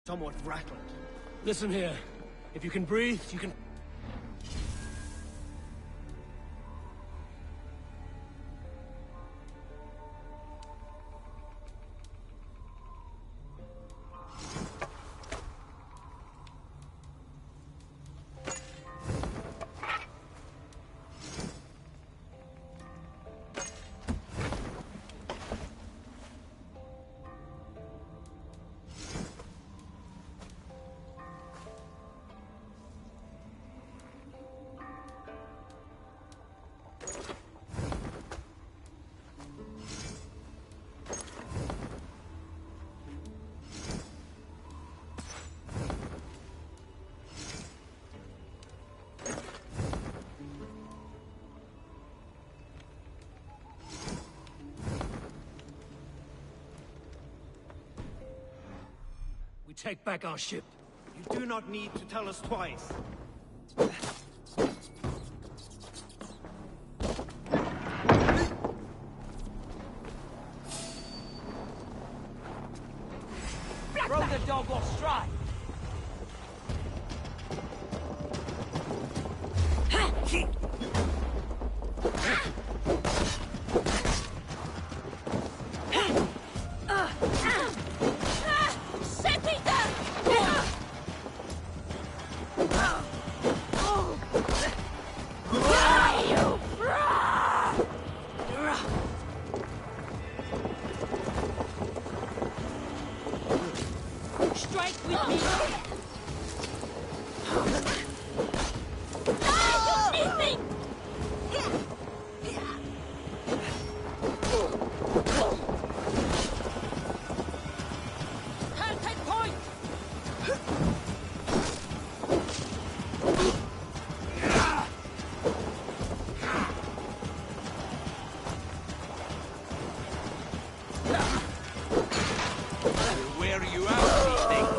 somewhat rattled. Listen here. If you can breathe, you can... We take back our ship. You do not need to tell us twice. Throw the dog off stride! Strike with me! Contact point! Where are you out, these things?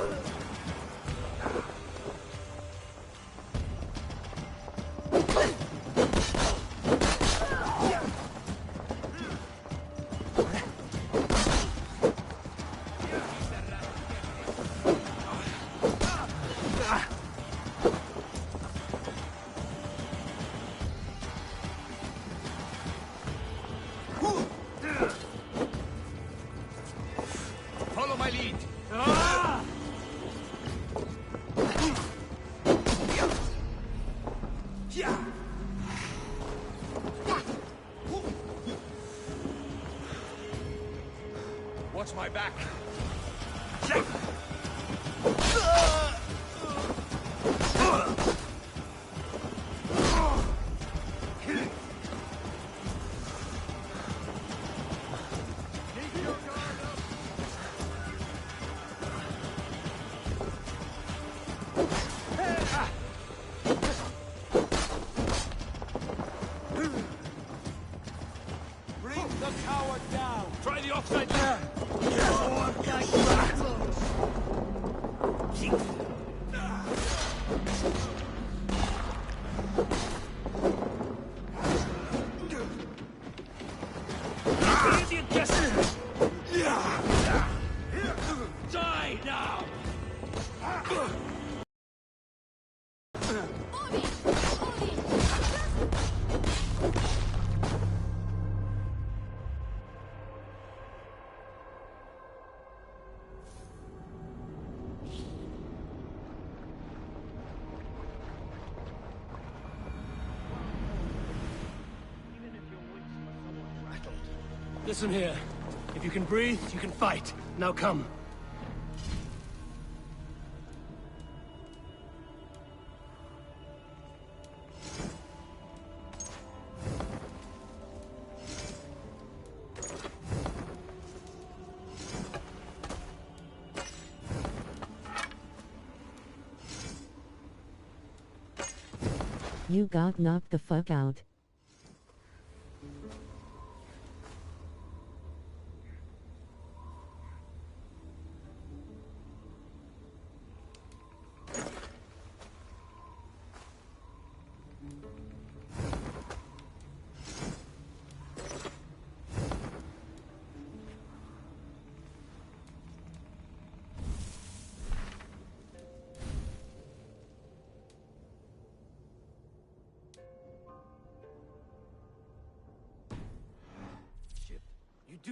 Follow my lead. Watch my back. Bring the coward down. Try the offside there. Indian guesses. Die now. Listen here. If you can breathe, you can fight. Now come. You got knocked the fuck out.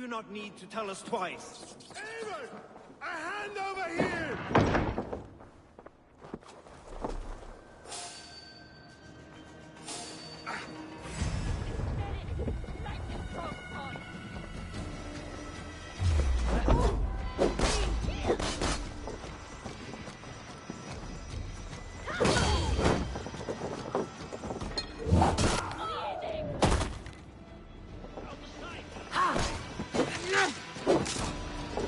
do not need to tell us twice. Eamon! A hand over here!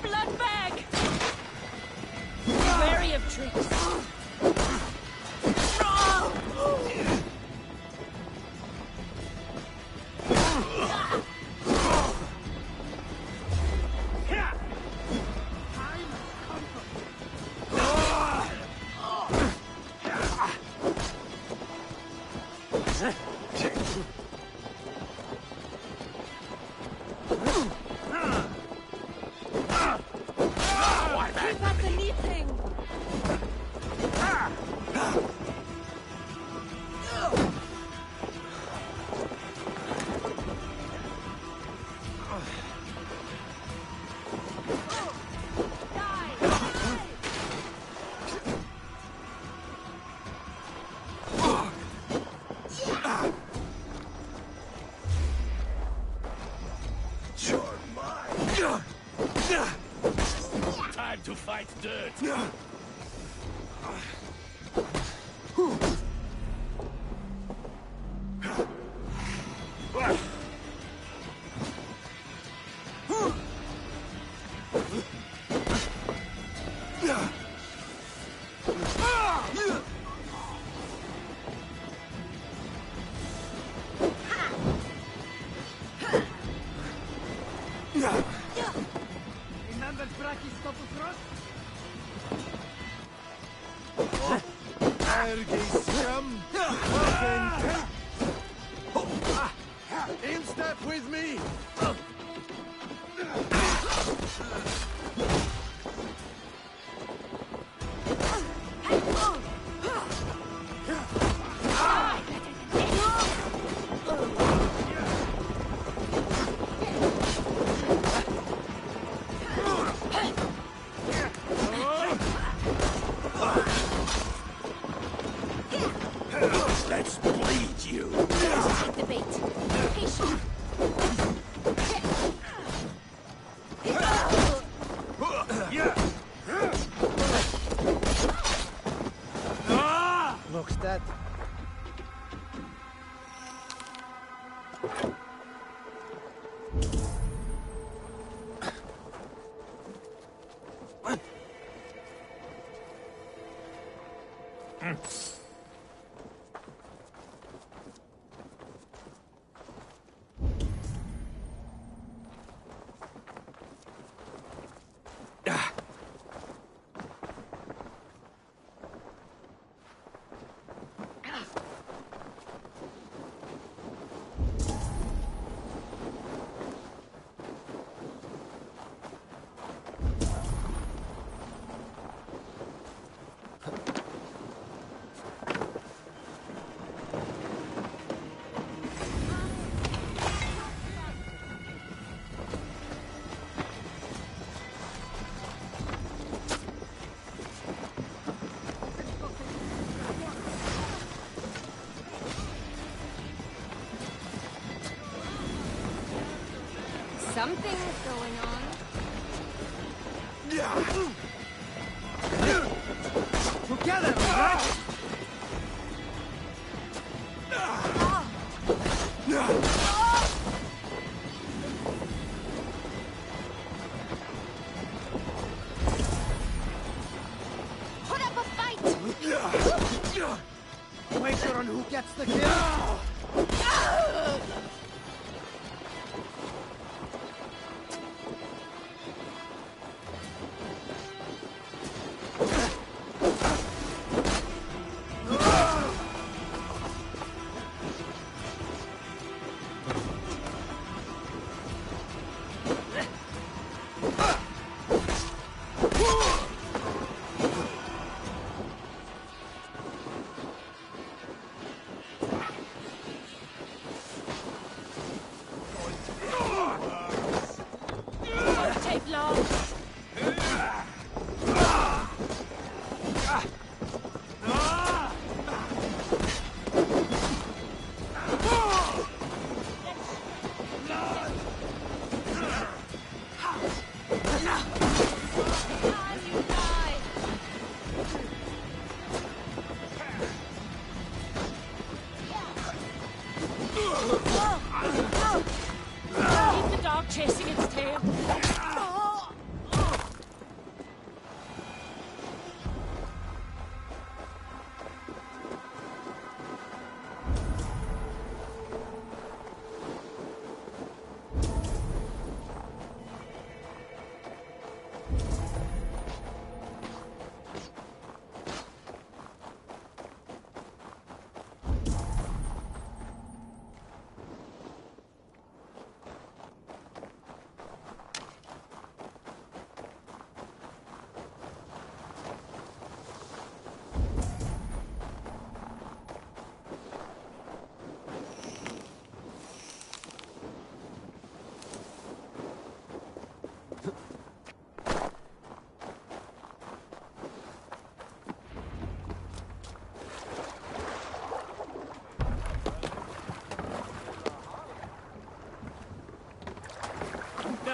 Blood bag! Wary of tricks. Keep up the knitting! Time to fight dirt! Remember Brachistopus? Ergi scum! Fucking in step with me! Let's bleed you! Take the bait. Patient. Looks dead. Something's going on. Together, right? Put up a fight! Wager on who gets the kill.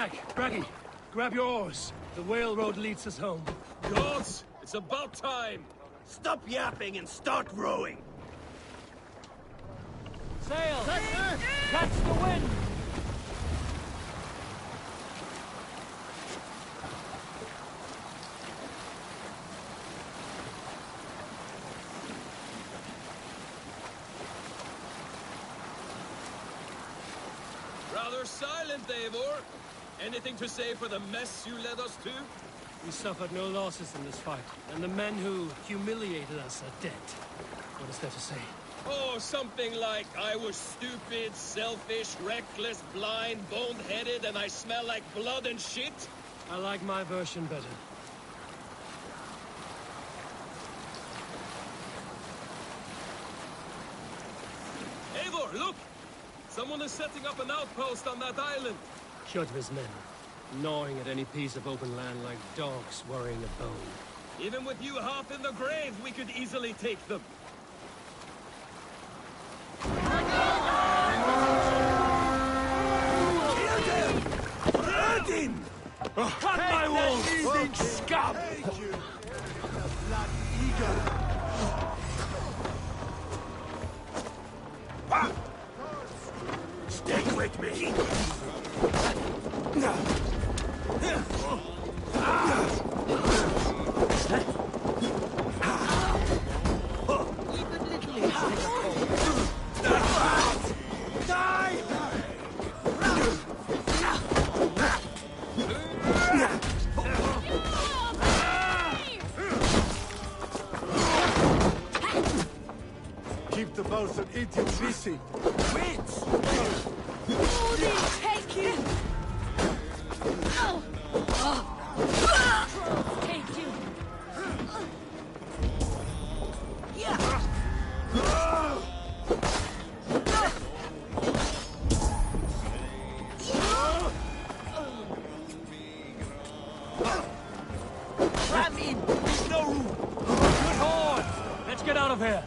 back. Braggy, grab your oars. The whale road leads us home. Gods, it's about time. Stop yapping and start rowing! Sail! Catch the wind! Rather silent, Eivor. Anything to say for the mess you led us to? We suffered no losses in this fight, and the men who humiliated us are dead. What is there to say? Oh, something like, I was stupid, selfish, reckless, blind, bone-headed, and I smell like blood and shit? I like my version better. Eivor, look! Someone is setting up an outpost on that island. Kjotve's men, gnawing at any piece of open land like dogs worrying a bone. Even with you half in the grave, we could easily take them. Cut my wolves! Scum! Stay with me! Keep the bosun idiot busy! Wits! Odin, take you! Take you! Ram in! There's no room! Good horn! Let's get out of here!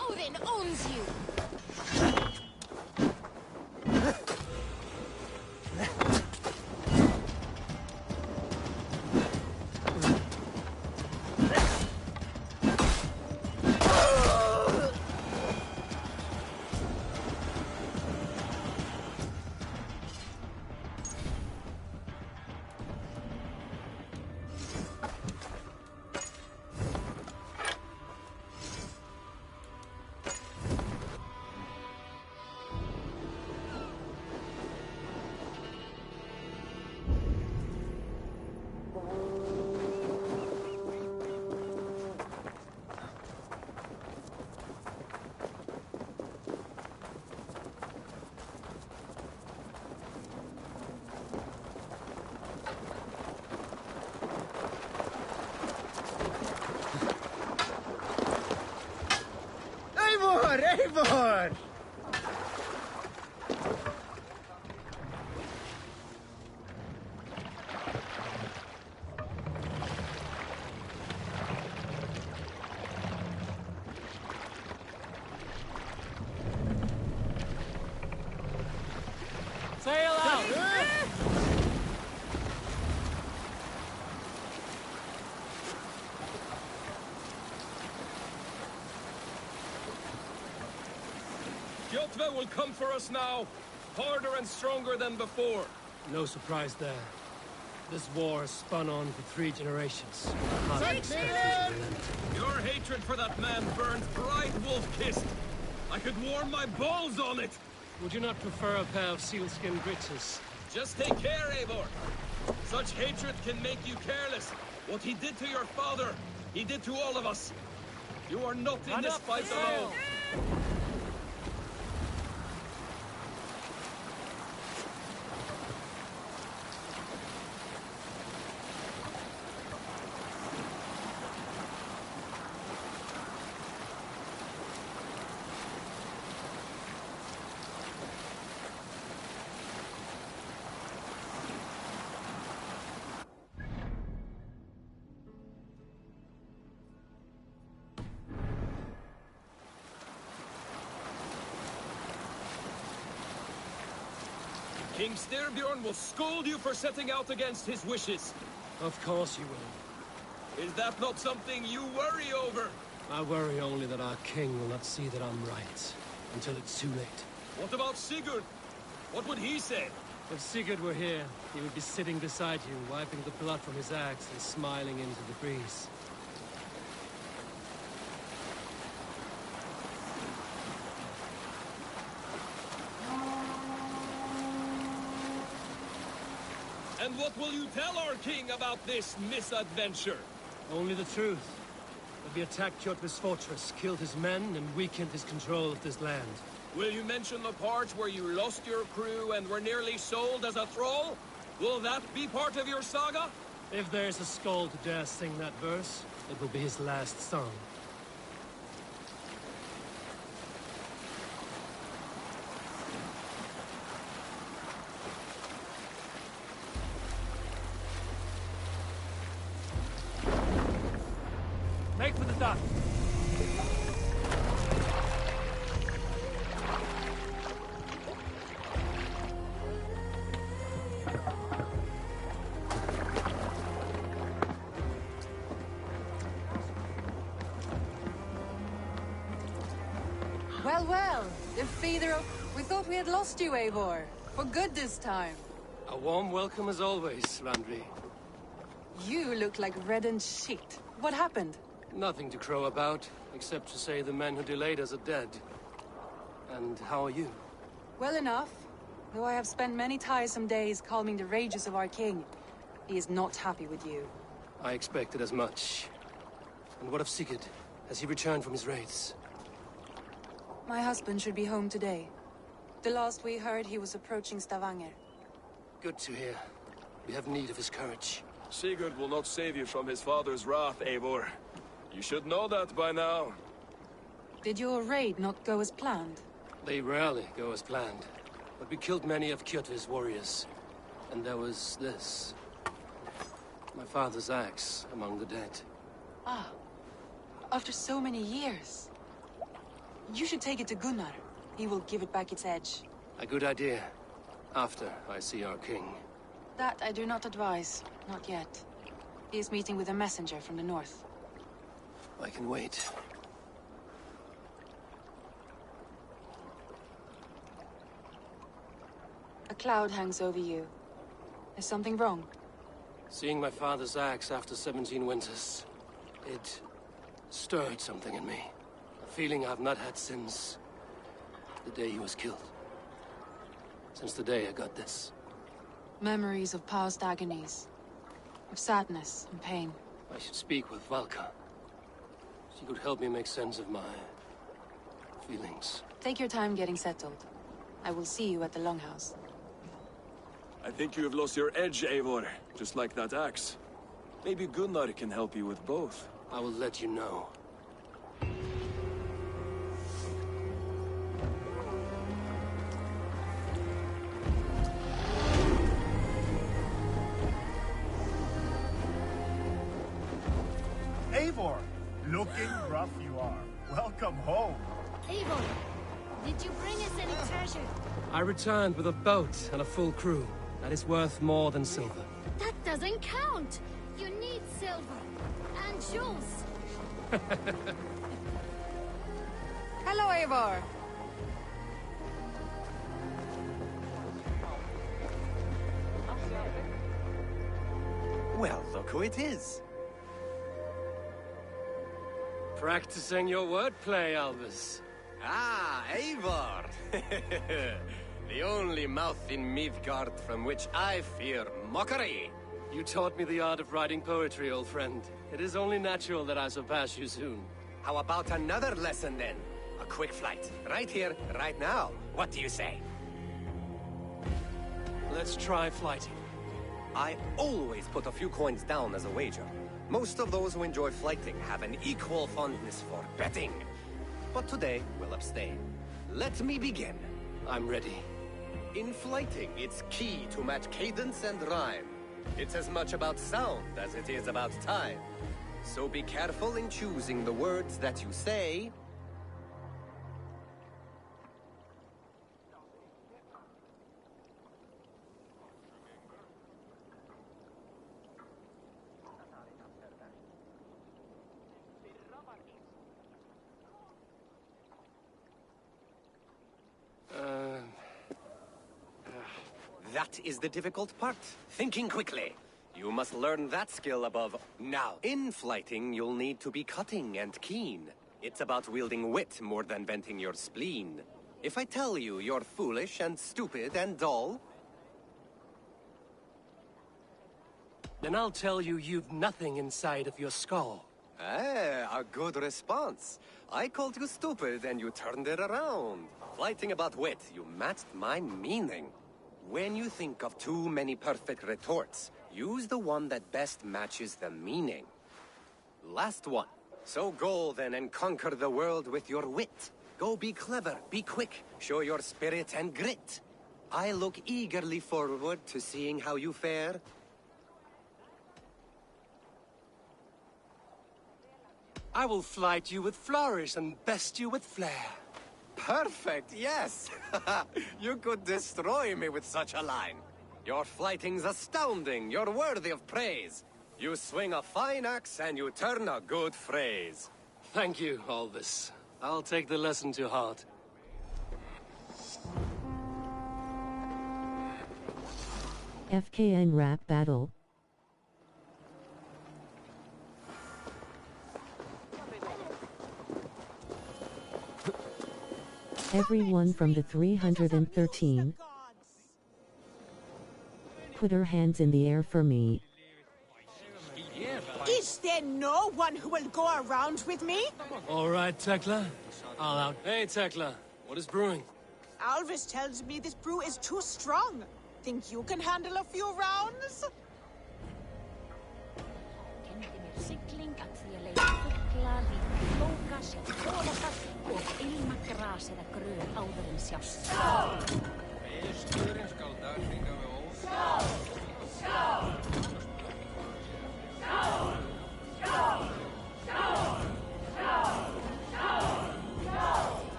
Odin owns you! Eivor! Sail out! Kjotve will come for us now, harder and stronger than before. No surprise there. This war has spun on for 3 generations. Hardly expect him to relent. Your hatred for that man burns bright wolf-kissed. I could warm my balls on it. Would you not prefer a pair of sealskin breeches? Just take care, Eivor. Such hatred can make you careless. What he did to your father, he did to all of us. You are not in this fight alone. King Styrbjorn will scold you for setting out against his wishes. Of course you will. Is that not something you worry over? I worry only that our king will not see that I'm right, until it's too late. What about Sigurd? What would he say? If Sigurd were here, he would be sitting beside you, wiping the blood from his axe and smiling into the breeze. And what will you tell our king about this misadventure? Only the truth. That we attacked Kjotve's fortress, killed his men, and weakened his control of this land. Will you mention the part where you lost your crew and were nearly sold as a thrall? Will that be part of your saga? If there's a skull to dare sing that verse, it will be his last song. Make for the dock! Well, well, the feeder of... We thought we had lost you, Eivor. For good this time. A warm welcome as always, Randvi. You look like reddened shit. What happened? Nothing to crow about, except to say the men who delayed us are dead. And how are you? Well enough. Though I have spent many tiresome days calming the rages of our king. He is not happy with you. I expected as much. And what of Sigurd? Has he returned from his raids? My husband should be home today. The last we heard, he was approaching Stavanger. Good to hear. We have need of his courage. Sigurd will not save you from his father's wrath, Eivor. You should know that by now. Did your raid not go as planned? They rarely go as planned. But we killed many of Kjotve's warriors. And there was this. My father's axe among the dead. Ah. After so many years. You should take it to Gunnar. He will give it back its edge. A good idea. After I see our king. That I do not advise. Not yet. He is meeting with a messenger from the north. I can wait. A cloud hangs over you. Is something wrong? Seeing my father's axe after 17 winters, it stirred something in me. A feeling I've not had since the day he was killed. Since the day I got this. Memories of past agonies. Of sadness and pain. I should speak with Valka. She could help me make sense of my feelings. Take your time getting settled. I will see you at the Longhouse. I think you have lost your edge, Eivor. Just like that axe. Maybe Gunnar can help you with both. I will let you know. Eivor, looking rough you are. Welcome home. Eivor, did you bring us any treasure? I returned with a boat and a full crew. That is worth more than silver. That doesn't count. You need silver. And jewels. Hello, Eivor. Well, look who it is. Practicing your wordplay, Albus. Ah, Eivor. The only mouth in Midgard from which I fear mockery. You taught me the art of writing poetry, old friend. It is only natural that I surpass you soon. How about another lesson then? A quick flight. Right here, right now. What do you say? Let's try flighting. I always put a few coins down as a wager. Most of those who enjoy flighting have an equal fondness for betting. But today, we'll abstain. Let me begin. I'm ready. In flighting, it's key to match cadence and rhyme. It's as much about sound as it is about time. So be careful in choosing the words that you say. That is the difficult part. Thinking quickly. You must learn that skill above. Now, in flighting, you'll need to be cutting and keen. It's about wielding wit more than venting your spleen. If I tell you you're foolish and stupid and dull, then I'll tell you you've nothing inside of your skull. Ah, a good response. I called you stupid and you turned it around. Flighting about wit, you matched my meaning. When you think of too many perfect retorts, use the one that best matches the meaning. Last one. So go then and conquer the world with your wit. Go be clever, be quick, show your spirit and grit. I look eagerly forward to seeing how you fare. I will flight you with flourish and best you with flair. Perfect, yes! You could destroy me with such a line. Your flighting's astounding, you're worthy of praise. You swing a fine axe and you turn a good phrase. Thank you, Alvis. I'll take the lesson to heart. FKN rap battle. Everyone from the 313. Put her hands in the air for me. Is there no one who will go around with me? All right, Tekla. I'll out. Hey, Tekla. What is brewing? Alvis tells me this brew is too strong. Think you can handle a few rounds?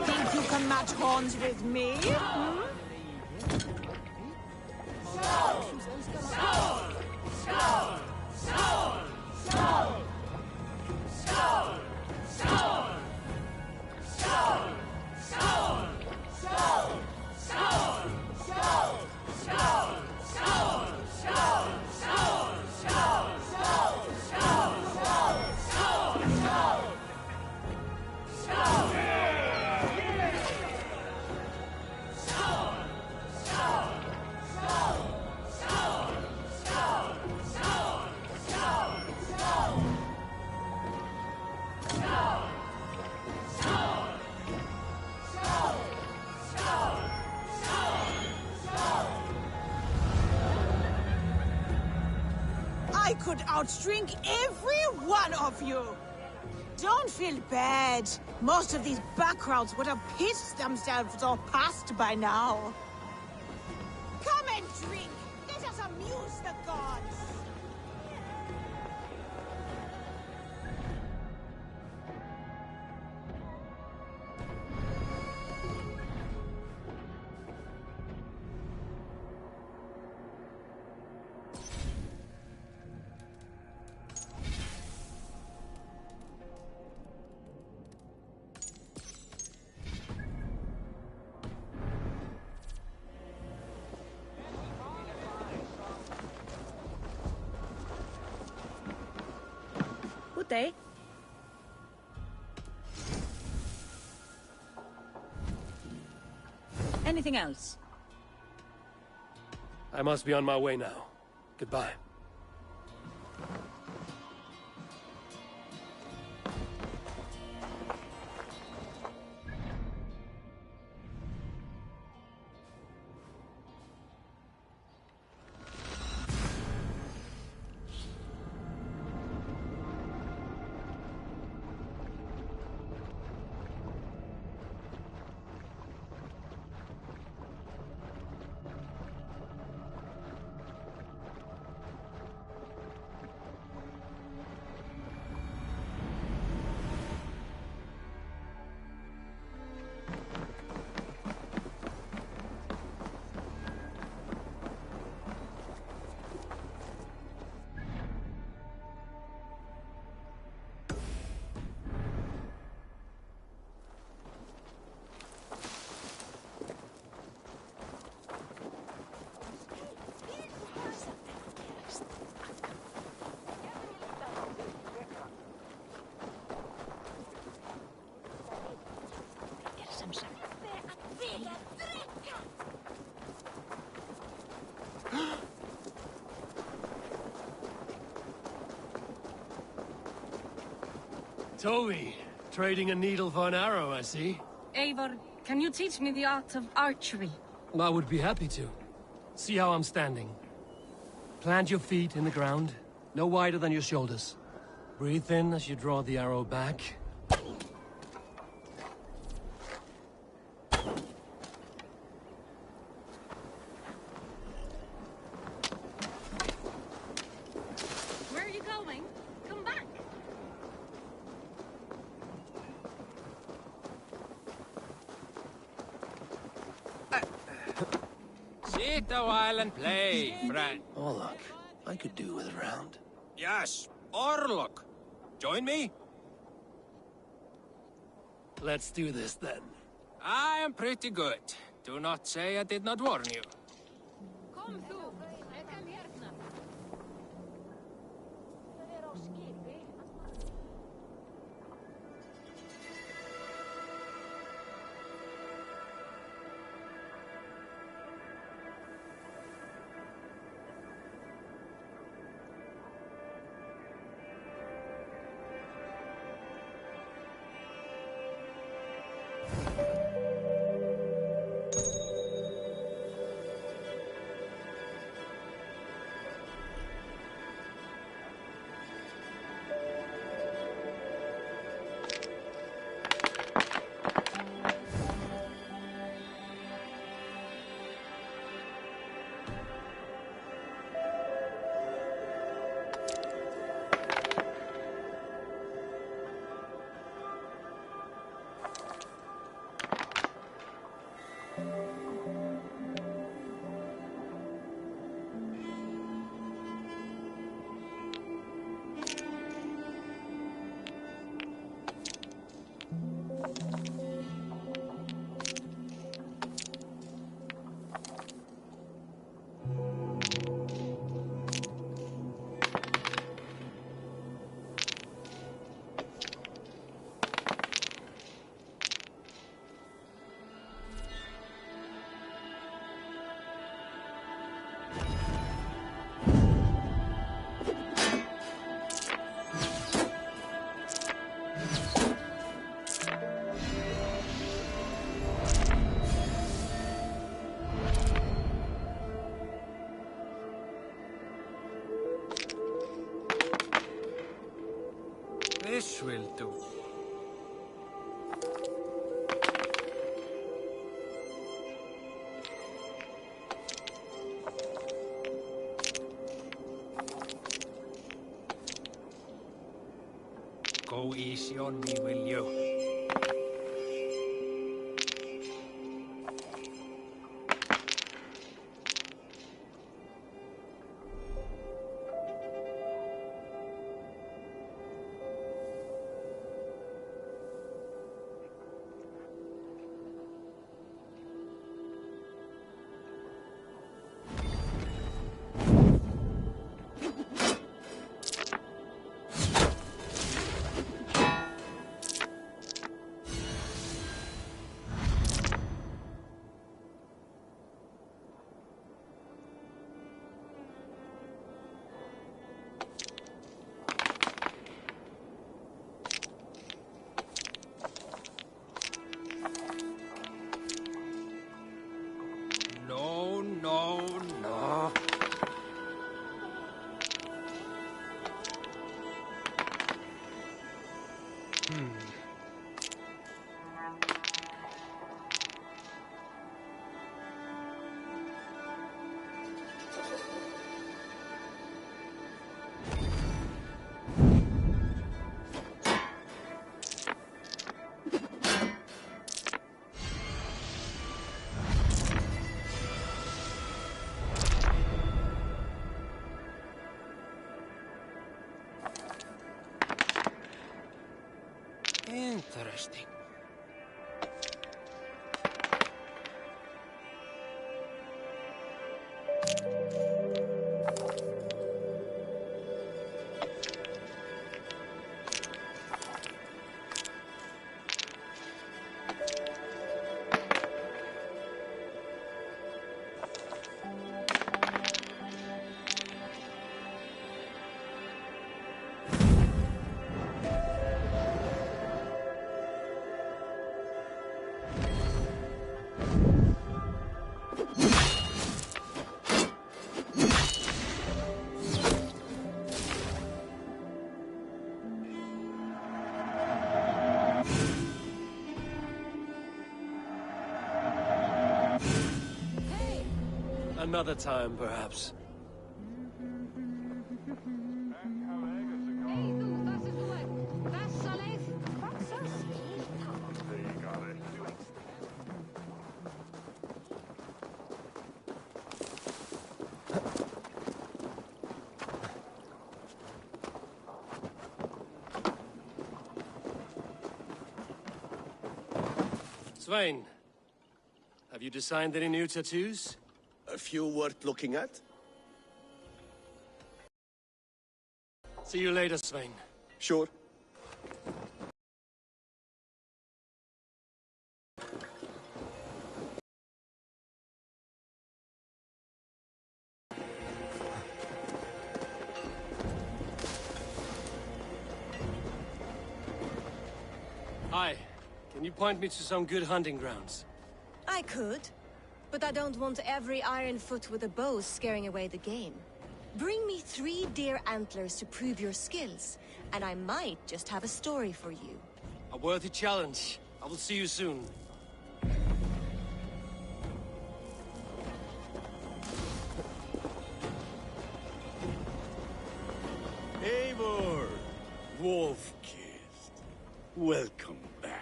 Think you can match horns with me? I could outdrink every one of you! Don't feel bad. Most of these backgrounds would have pissed themselves or passed by now. Come and drink! Let us amuse the gods! day. Anything else? I must be on my way now. Goodbye. Toby, trading a needle for an arrow, I see. Eivor, can you teach me the art of archery? I would be happy to. See how I'm standing. Plant your feet in the ground, no wider than your shoulders. Breathe in as you draw the arrow back. Where are you going? Come back! Sit a while and play, friend. Oh look, I could do with a round. Yes, or look. Join me? Let's do this then. I am pretty good. Do not say I did not warn you. Kom þú, ég kan hérna. Það á skipi. This will do. Go easy on me, will you? Another time, perhaps. Svein, have you designed any new tattoos? A few worth looking at? See you later, Svein. Sure. Hi. Can you point me to some good hunting grounds? I could, but I don't want every iron foot with a bow scaring away the game. Bring me 3 deer antlers to prove your skills, and I might just have a story for you. A worthy challenge. I will see you soon. Eivor! Wolf-kissed. Welcome back.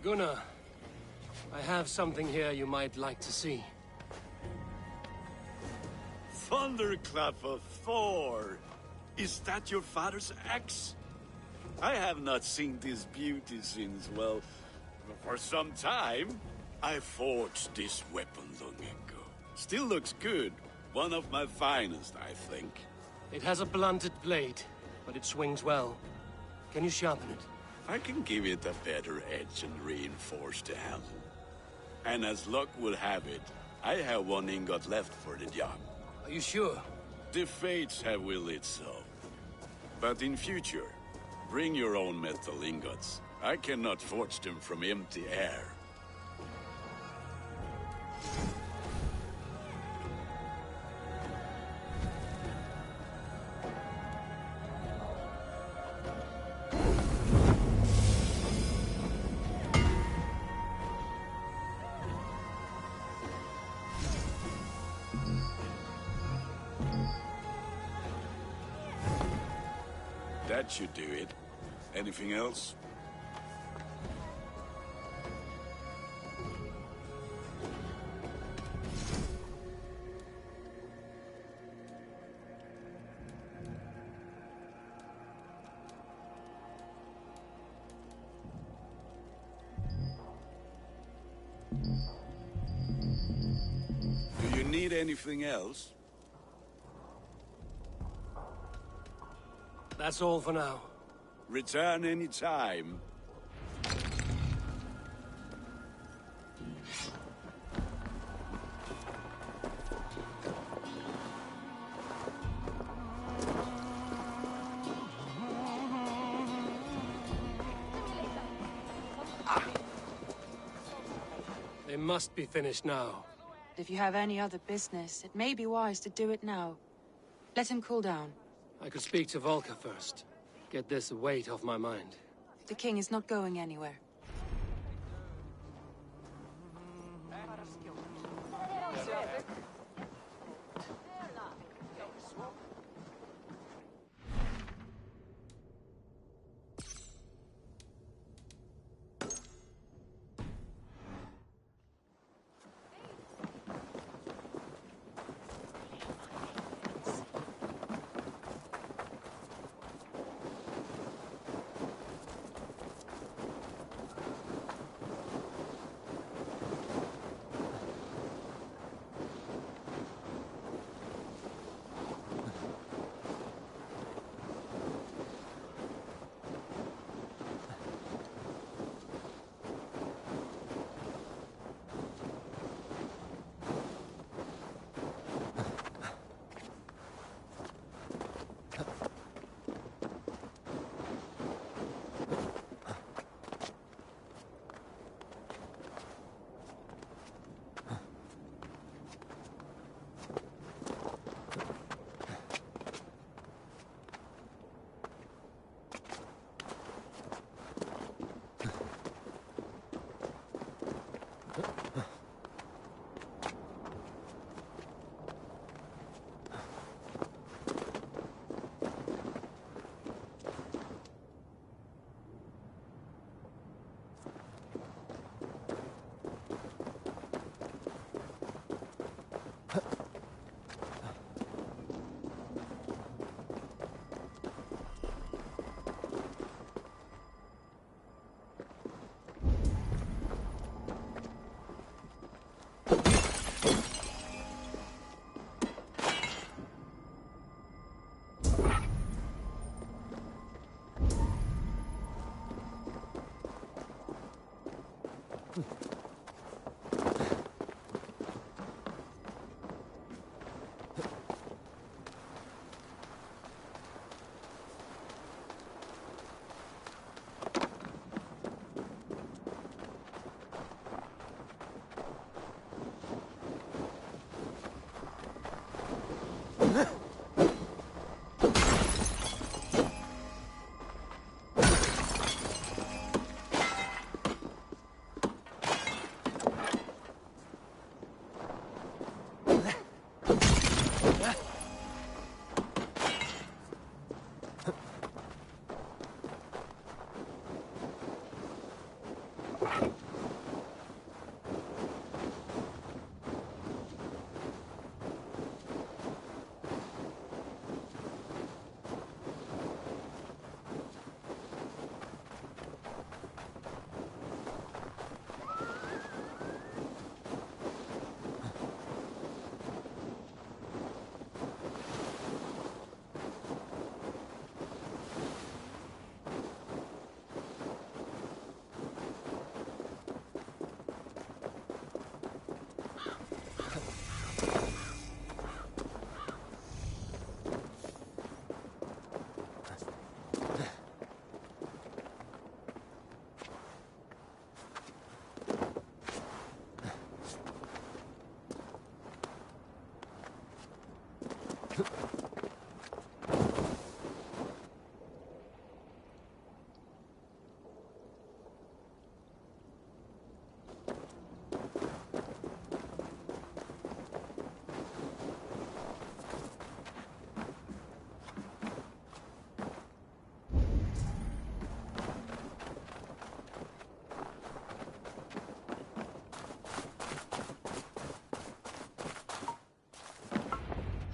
Gunnar, I have something here you might like to see. Thunderclap of Thor! Is that your father's axe? I have not seen this beauty since, well, for some time. I forged this weapon long ago. Still looks good. One of my finest, I think. It has a blunted blade, but it swings well. Can you sharpen it? I can give it a better edge and reinforce the handle. And as luck will have it, I have 1 ingot left for the job. Are you sure? The fates have willed it so. But in future, bring your own metal ingots. I cannot forge them from empty air. That should do it. Anything else? Do you need anything else? That's all for now. Return any time. They must be finished now. If you have any other business, it may be wise to do it now. Let him cool down. I could speak to Volker first. Get this weight off my mind. The king is not going anywhere.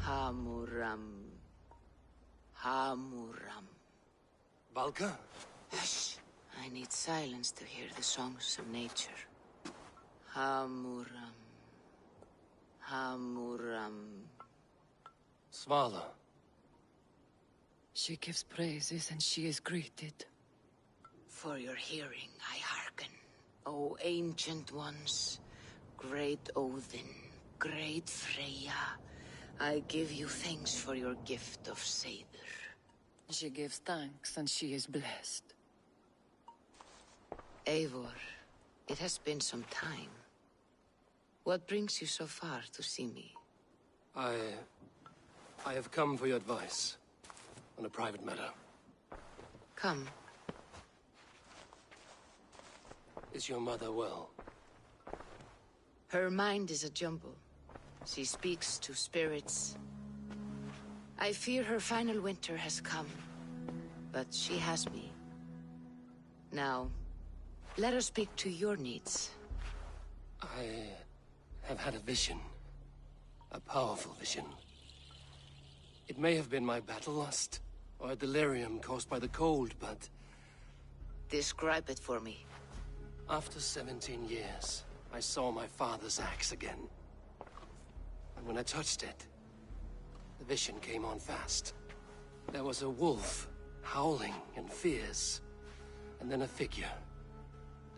Hamuram. Hamuram. Valka? Hush. I need silence to hear the songs of nature. Hamuram. Hamuram. Svala. She gives praises and she is greeted. For your hearing, I hearken. O ancient ones, great Odin, great Freya, I give you thanks for your gift of Seidr. She gives thanks and she is blessed. Eivor, it has been some time. What brings you so far to see me? I have come for your advice on a private matter. Come. Is your mother well? Her mind is a jumble. She speaks to spirits. I fear her final winter has come, but she has me. Now, let us speak to your needs. I have had a vision. A powerful vision. It may have been my battle lust, or a delirium caused by the cold, but... Describe it for me. After 17 years, I saw my father's axe again. And when I touched it, the vision came on fast. There was a wolf, howling and fierce, and then a figure.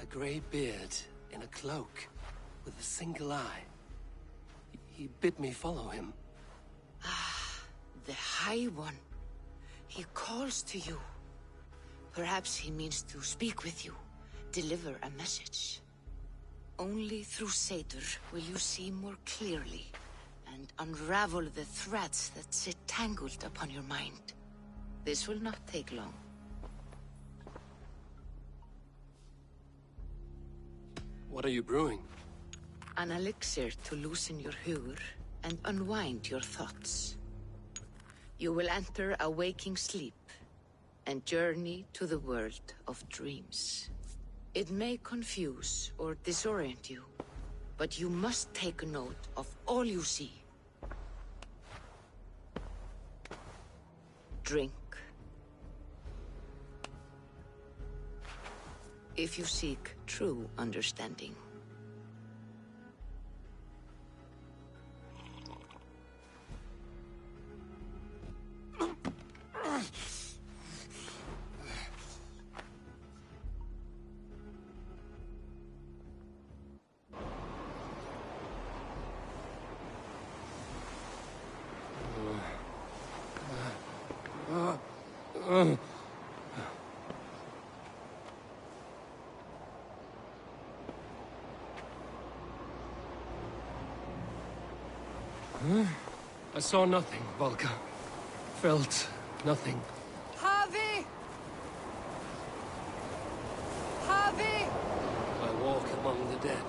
A grey beard in a cloak, with a single eye. He bid me follow him. Ah, the High One. He calls to you. Perhaps he means to speak with you, deliver a message. Only through Seidr will you see more clearly and unravel the threads that sit tangled upon your mind. This will not take long. What are you brewing? An elixir to loosen your hugur and unwind your thoughts. You will enter a waking sleep and journey to the world of dreams. It may confuse or disorient you, but you must take note of all you see drink. If you seek true understanding. I saw nothing, Volka. Felt nothing. Javi! Javi! I walk among the dead.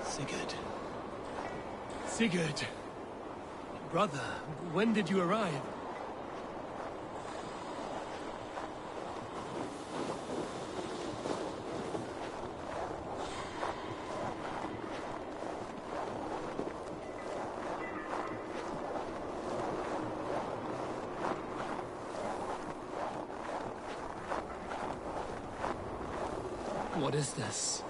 Sigurd. Sigurd! Brother, when did you arrive? What is this?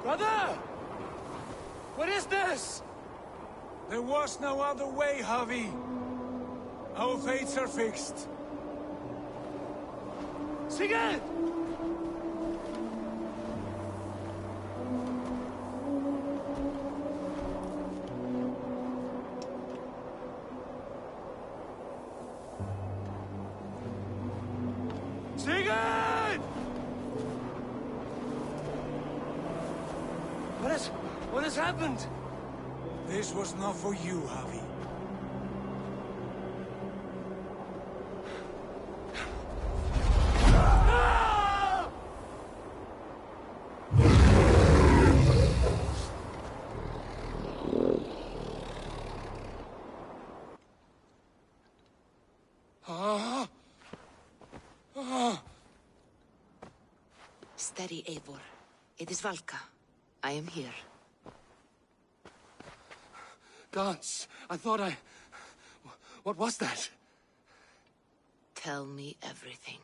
Brother! What is this? There was no other way, Javi. Our fates are fixed. Sigurd! Sigurd! What has happened? This was not for you, Javi. Steady, Eivor. It is Valka. I am here. Gods, I thought What was that? Tell me everything.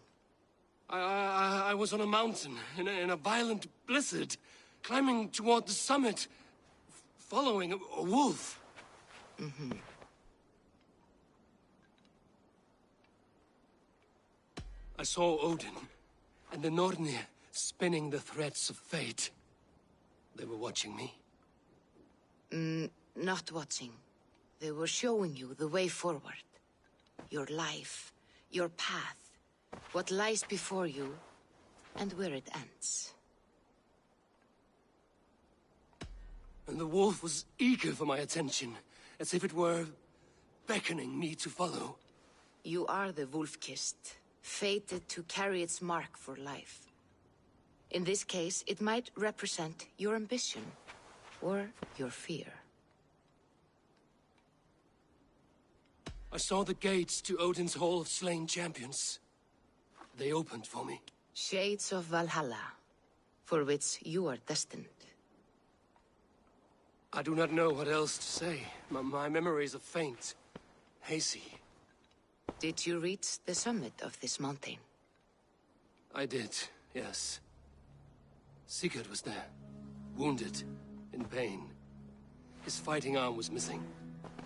I was on a mountain, in a violent blizzard, climbing toward the summit, following a wolf. Mm-hmm. I saw Odin, and the Nornir spinning the threads of fate. They were watching me. Not watching. They were showing you the way forward. Your life, your path, what lies before you, and where it ends. And the wolf was eager for my attention, as if it were beckoning me to follow. You are the wolf-kissed, fated to carry its mark for life. In this case, it might represent your ambition, or your fear. I saw the gates to Odin's Hall of Slain Champions. They opened for me. Shades of Valhalla, for which you are destined. I do not know what else to say. My memories are faint, hazy. Did you reach the summit of this mountain? I did, yes. Sigurd was there, wounded, in pain. His fighting arm was missing.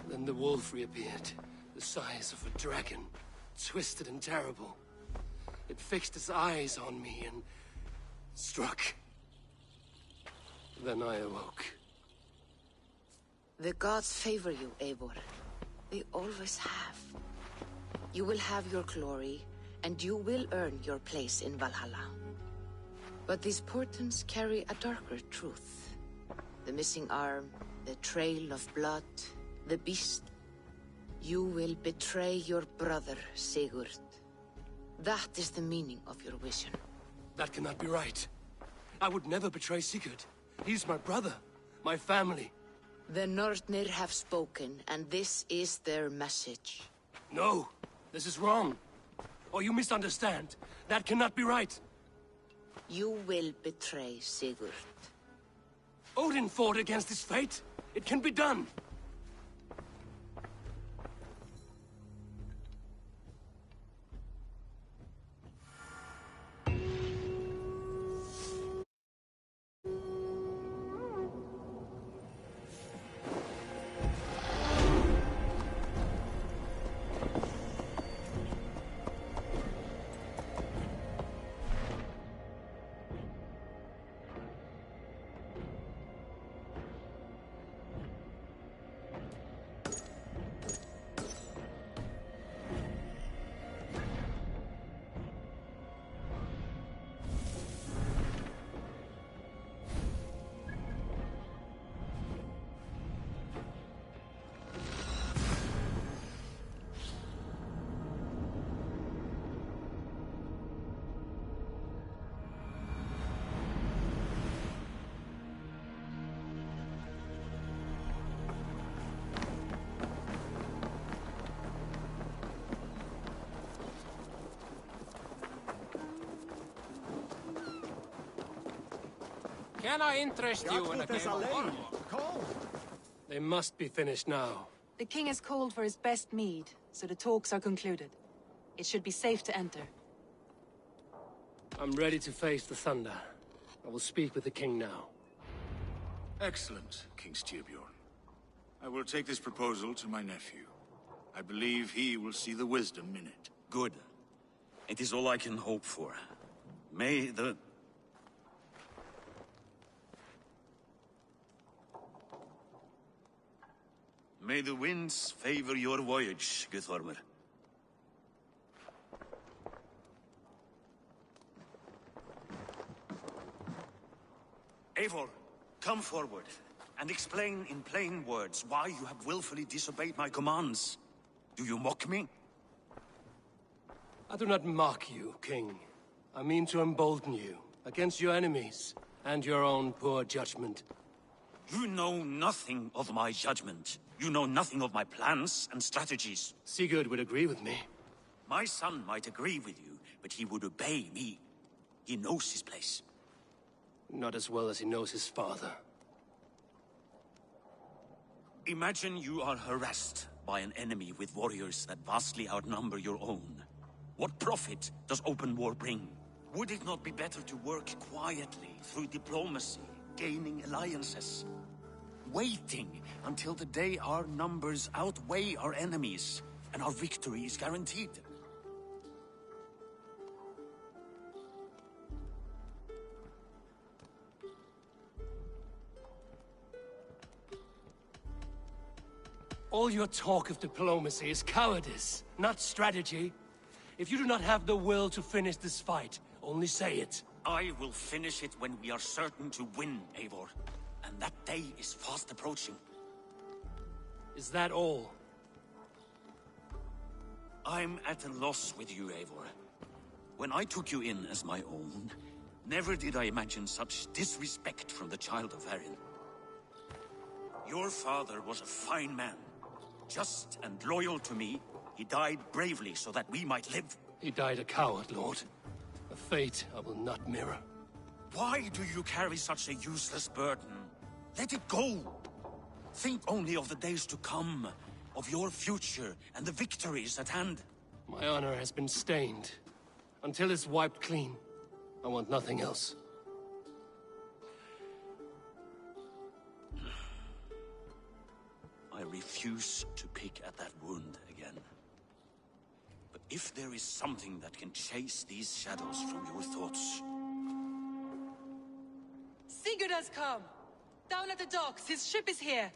Then the wolf reappeared, the size of a dragon. twisted and terrible. It fixed its eyes on me and struck. Then I awoke. The gods favor you, Eivor. They always have. You will have your glory, and you will earn your place in Valhalla. But these portents carry a darker truth. The missing arm, the trail of blood, the beast. You will betray your brother, Sigurd. That is the meaning of your vision. That cannot be right. I would never betray Sigurd. He's my brother, my family. The Nornir have spoken, and this is their message. No, this is wrong. Or you misunderstand. That cannot be right. You will betray Sigurd. Odin fought against his fate. It can be done. Can I interest you in a game of horror? They must be finished now. The king has called for his best mead, so the talks are concluded. It should be safe to enter. I'm ready to face the thunder. I will speak with the king now. Excellent, King Styrbjorn. I will take this proposal to my nephew. I believe he will see the wisdom in it. Good. It is all I can hope for. May the... May the winds favor your voyage, Guthormr. Eivor, come forward, and explain in plain words why you have willfully disobeyed my commands. Do you mock me? I do not mock you, King. I mean to embolden you, against your enemies, and your own poor judgment. You know nothing of my judgment. You know nothing of my plans and strategies. Sigurd would agree with me. My son might agree with you, but he would obey me. He knows his place. Not as well as he knows his father. Imagine you are harassed by an enemy with warriors that vastly outnumber your own. What profit does open war bring? Would it not be better to work quietly through diplomacy, gaining alliances? Waiting until the day our numbers outweigh our enemies, and our victory is guaranteed. All your talk of diplomacy is cowardice, not strategy. If you do not have the will to finish this fight, only say it. I will finish it when we are certain to win, Eivor. And that day is fast approaching. Is that all? I'm at a loss with you, Eivor. When I took you in as my own, never did I imagine such disrespect from the child of Varin. Your father was a fine man. Just and loyal to me, he died bravely so that we might live. He died a coward, Lord. A fate I will not mirror. Why do you carry such a useless burden? Let it go! Think only of the days to come, of your future and the victories at hand. My honor has been stained. Until it's wiped clean, I want nothing else. I refuse to pick at that wound again. But If there is something that can chase these shadows from your thoughts... Sigurd has come! Down at the docks, his ship is here!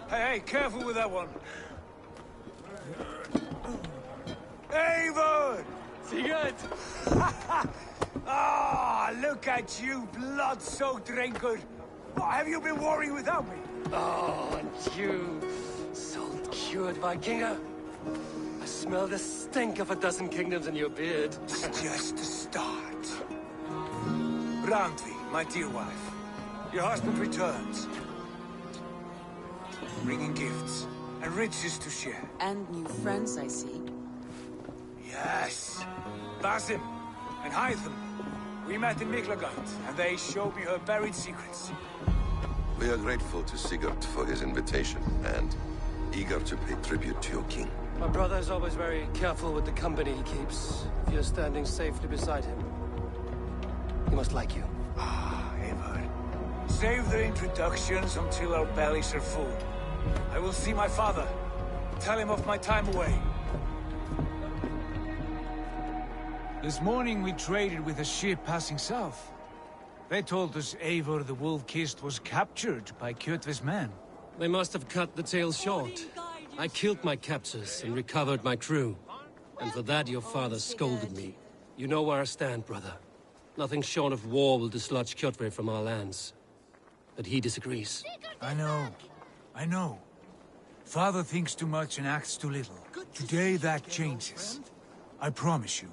Hey, careful with that one. Eivor! Sigurd! Ah, look at you, blood-soaked drinker. What have you been worrying without me? Oh, and you, salt-cured Vikinger. I smell the stink of a dozen kingdoms in your beard. It's just a start. Randvi, my dear wife, your husband returns. Bringing gifts and riches to share. And new friends, I see. Yes. Basim and Hytham. We met in Miklagard, and they showed me her buried secrets. We are grateful to Sigurd for his invitation, and eager to pay tribute to your king. My brother's always very careful with the company he keeps. If you're standing safely beside him, he must like you. Ah, Eivor. Save the introductions until our bellies are full. I will see my father. Tell him of my time away. This morning we traded with a ship passing south. They told us Eivor the Wolf-Kissed was captured by Kjotve's men. They must have cut the tale short. I killed my captors and recovered my crew. And for that your father scolded me. You know where I stand, brother. Nothing short of war will dislodge Kjotve from our lands. But he disagrees. I know. Father thinks too much and acts too little. Today that changes. I promise you.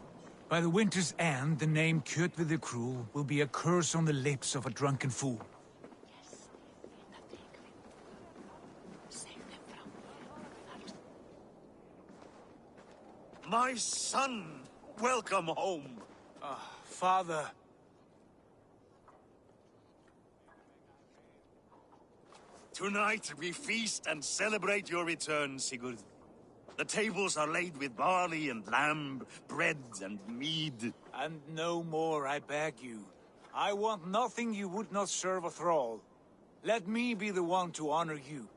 By the winter's end, the name Kjotve the Cruel will be a curse on the lips of a drunken fool. My son! Welcome home! Father. Tonight we feast and celebrate your return, Sigurd. The tables are laid with barley and lamb, bread and mead. And no more, I beg you. I want nothing you would not serve a thrall. Let me be the one to honor you.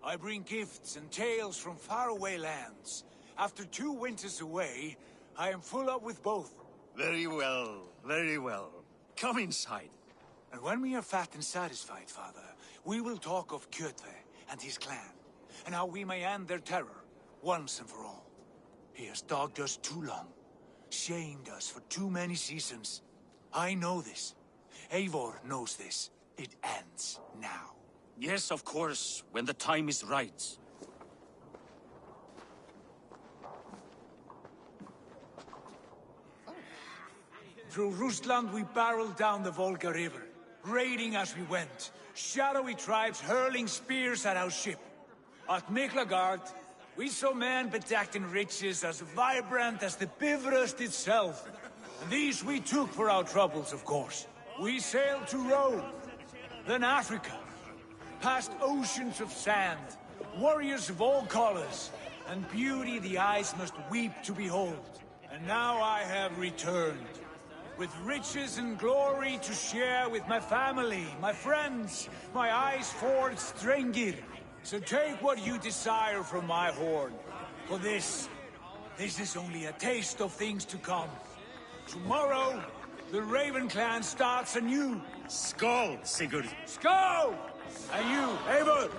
I bring gifts and tales from faraway lands. After 2 winters away, I am full up with both. Very well, very well. Come inside. And when we are fat and satisfied, Father, we will talk of Kjotve and his clan, and how we may end their terror, once and for all. He has dogged us too long, shamed us for too many seasons. I know this. Eivor knows this. It ends now. Yes, of course, when the time is right. Through Rusland we barreled down the Volga River, raiding as we went. Shadowy tribes hurling spears at our ship. At Miklagard, we saw men bedecked in riches as vibrant as the Bifrost itself. And these we took for our troubles, of course. We sailed to Rome, then Africa, past oceans of sand, warriors of all colors, and beauty the eyes must weep to behold. And now I have returned, with riches and glory to share with my family, my friends, my ice-forged Strengir. So take what you desire from my hoard. For this is only a taste of things to come. Tomorrow, the Raven clan starts anew. Skål, Sigurd. Skål! And you, Eivor,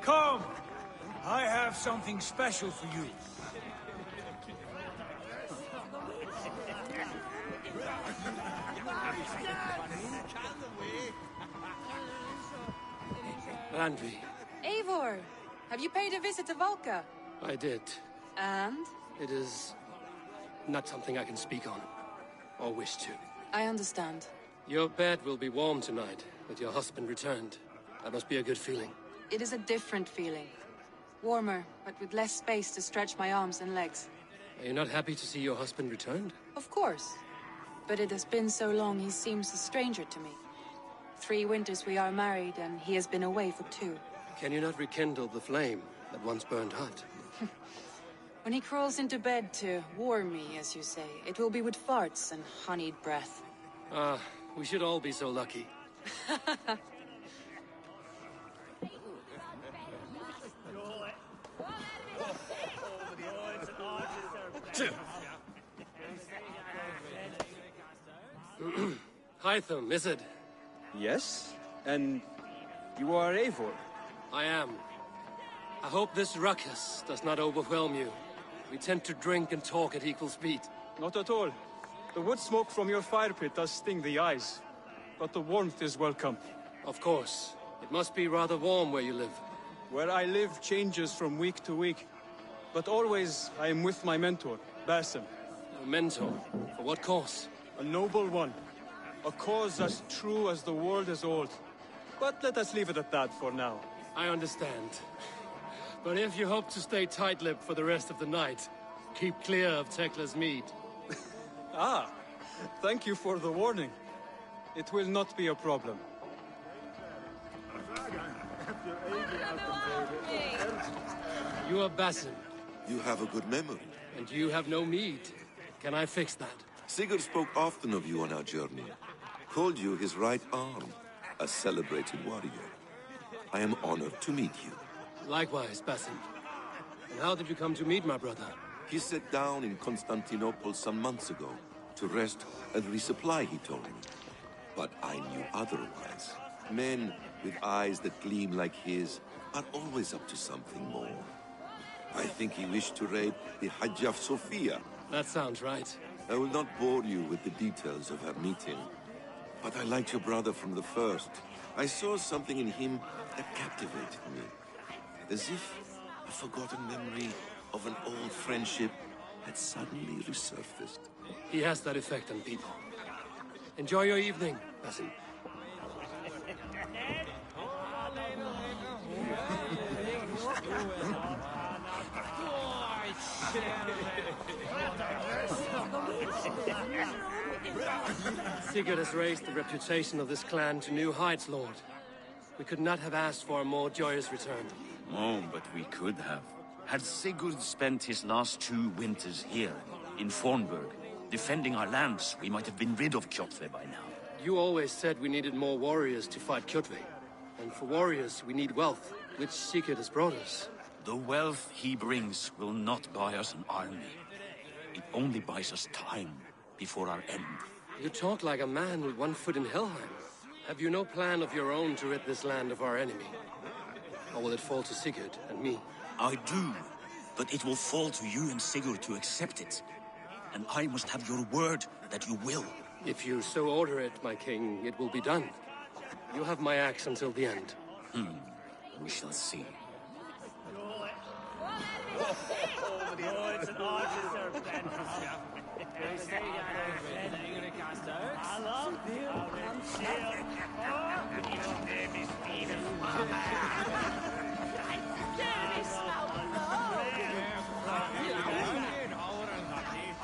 come. I have something special for you. Randvi. Eivor, have you paid a visit to Valka? I did. And? It is not something I can speak on, or wish to. I understand. Your bed will be warm tonight, with your husband returned. That must be a good feeling. It is a different feeling. Warmer, but with less space to stretch my arms and legs. Are you not happy to see your husband returned? Of course. but it has been so long he seems a stranger to me. 3 winters we are married, and he has been away for 2. Can you not rekindle the flame that once burned hot? When he crawls into bed to warm me, as you say, it will be with farts and honeyed breath. Ah, we should all be so lucky. Hytham, is it? Yes? And you are Eivor? I am. I hope this ruckus does not overwhelm you. We tend to drink and talk at equal speed. Not at all. The wood smoke from your fire pit does sting the eyes, but the warmth is welcome. Of course. It must be rather warm where you live. Where I live changes from week to week, but always I am with my mentor, Basim. A mentor? For what cause? A noble one. A cause as true as the world is old. But let us leave it at that for now. I understand. But if you hope to stay tight-lipped for the rest of the night, keep clear of Tekla's mead. Ah, thank you for the warning. It will not be a problem. You are Basim. You have a good memory. And you have no mead. Can I fix that? Sigurd spoke often of you on our journey. Called you his right arm, a celebrated warrior. I am honored to meet you. Likewise, Basim. And how did you come to meet my brother? He sat down in Constantinople some months ago to rest and resupply, he told me. But I knew otherwise. Men with eyes that gleam like his are always up to something more. I think he wished to raid the Hagia Sophia. That sounds right. I will not bore you with the details of our meeting. But I liked your brother from the first. I saw something in him that captivated me. As if a forgotten memory of an old friendship had suddenly resurfaced. He has that effect on people. Enjoy your evening, Basim. Sigurd has raised the reputation of this clan to new heights, Lord. We could not have asked for a more joyous return. Oh, but we could have. Had Sigurd spent his last 2 winters here, in Fornburg, defending our lands, we might have been rid of Kjotve by now. You always said we needed more warriors to fight Kjotve. And for warriors, we need wealth, which Sigurd has brought us. The wealth he brings will not buy us an army. It only buys us time before our end. You talk like a man with one foot in Helheim. Have you no plan of your own to rid this land of our enemy? Or will it fall to Sigurd and me? I do, but it will fall to you and Sigurd to accept it. And I must have your word that you will. If you so order it, my king, it will be done. You have my axe until the end. We shall see.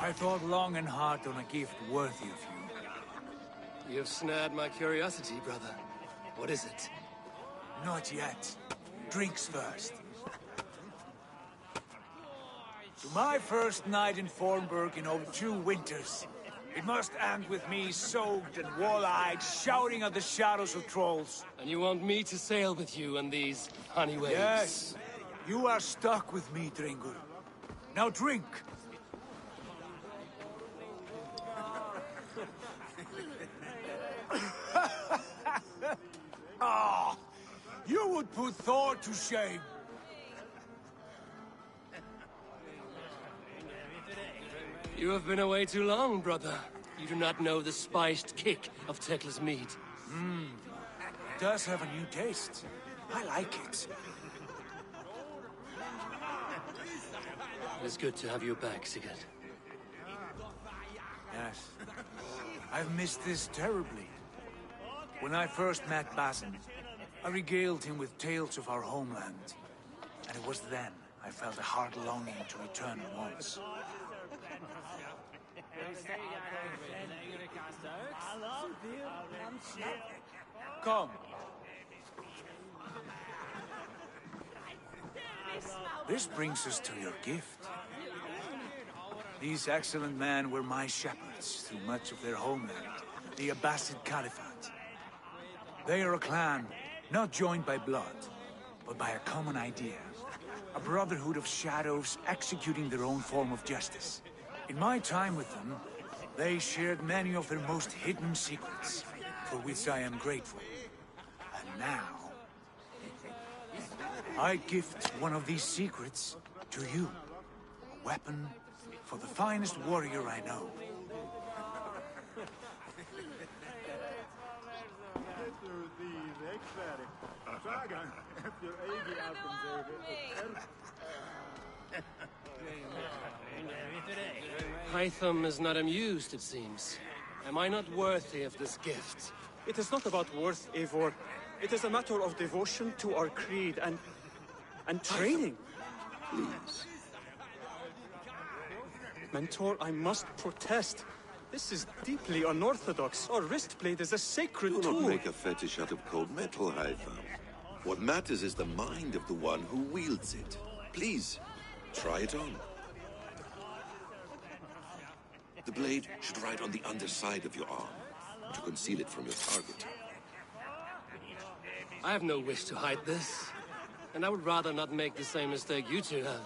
I thought long and hard on a gift worthy of you. You've snared my curiosity, brother. What is it? Not yet. Drinks first. To my first night in Fornburg in over 2 winters. It must end with me soaked and wall-eyed, shouting at the shadows of trolls. And you want me to sail with you on these honey waves? Yes. You are stuck with me, Dringur. Now drink. Ah, you would put Thor to shame. You have been away too long, brother. You do not know the spiced kick of Tekla's mead. It does have a new taste. I like it. It is good to have you back, Sigurd. Yes. I've missed this terribly. When I first met Basim, I regaled him with tales of our homeland. And it was then I felt a heart longing to return at once. Come. This brings us to your gift. These excellent men were my shepherds through much of their homeland, the Abbasid Caliphate. They are a clan, not joined by blood, but by a common idea. A brotherhood of shadows executing their own form of justice. In my time with them, they shared many of their most hidden secrets, for which I am grateful. And now, I gift one of these secrets to you. A weapon for the finest warrior I know. Hytham is not amused, it seems. Am I not worthy of this gift? It is not about worth, Eivor. It is a matter of devotion to our creed and training. Please. Mentor, I must protest. This is deeply unorthodox. Our wrist blade is a sacred Do tool. not make a fetish out of cold metal, Hytham. What matters is the mind of the one who wields it. Please, try it on. The blade should ride on the underside of your arm, to conceal it from your target. I have no wish to hide this, and I would rather not make the same mistake you two have.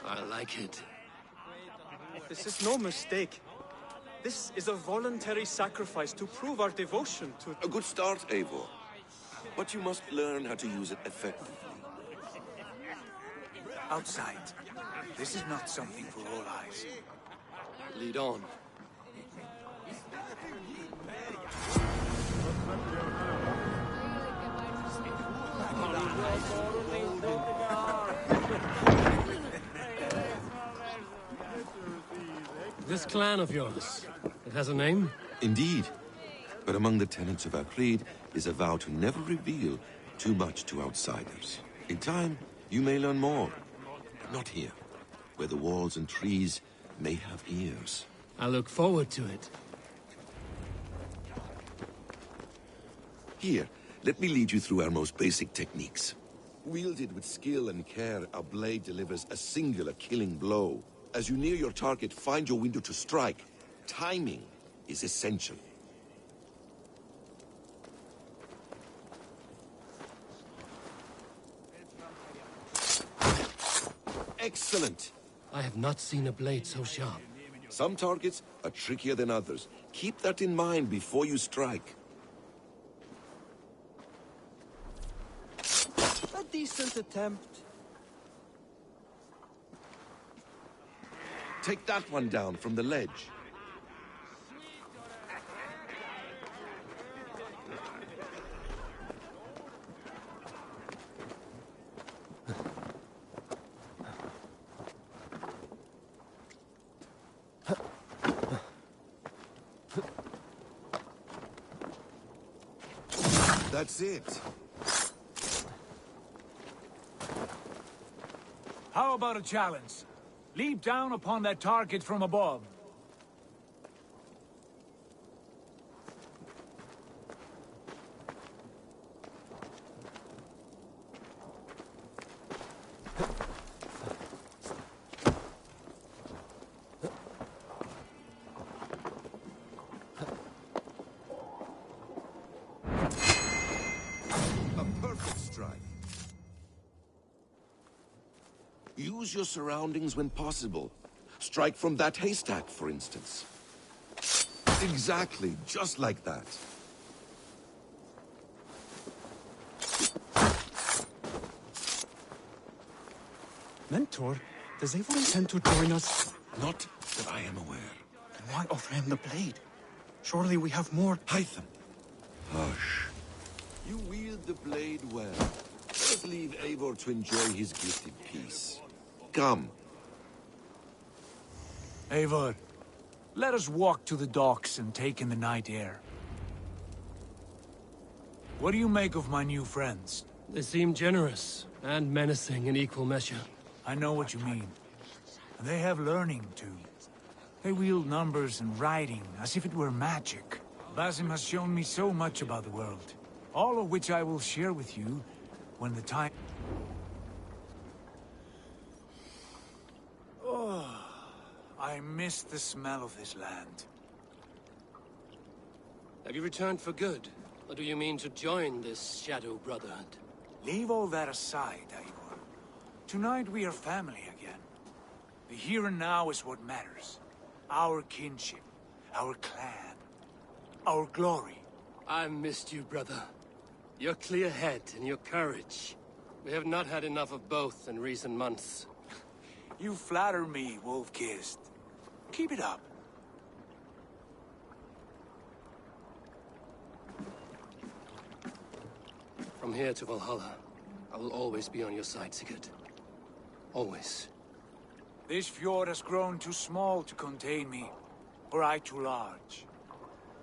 I like it. This is no mistake. This is a voluntary sacrifice to prove our devotion to... A good start, Eivor. But you must learn how to use it effectively. Outside. This is not something for all eyes. Lead on. This clan of yours, it has a name? Indeed. But among the tenets of our creed is a vow to never reveal too much to outsiders. In time, you may learn more. But not here, where the walls and trees may have ears. I look forward to it. Here, let me lead you through our most basic techniques. Wielded with skill and care, our blade delivers a singular killing blow. As you near your target, find your window to strike. Timing is essential. Excellent! I have not seen a blade so sharp. Some targets are trickier than others. Keep that in mind before you strike. A decent attempt. Take that one down from the ledge. That's it. How about a challenge? Leap down upon that target from above. Use your surroundings when possible. Strike from that haystack, for instance. Exactly, just like that. Mentor, does Eivor intend to join us? Not that I am aware. Then why offer him the blade? Surely we have more... Hytham. Hush. You wield the blade well. Let us leave Eivor to enjoy his gift in peace. Come. Eivor, let us walk to the docks and take in the night air. What do you make of my new friends? They seem generous and menacing in equal measure. I know what you mean. They have learning, too. They wield numbers and writing as if it were magic. Basim has shown me so much about the world, all of which I will share with you when the time... Oh, I miss the smell of this land. Have you returned for good? Or do you mean to join this Shadow Brotherhood? Leave all that aside, Eivor. Tonight we are family again. The here and now is what matters. Our kinship, our clan, our glory. I missed you, brother. Your clear head and your courage. We have not had enough of both in recent months. You flatter me, Wolf-Kissed. Keep it up. From here to Valhalla, I will always be on your side, Sigurd. Always. This fjord has grown too small to contain me, or I too large.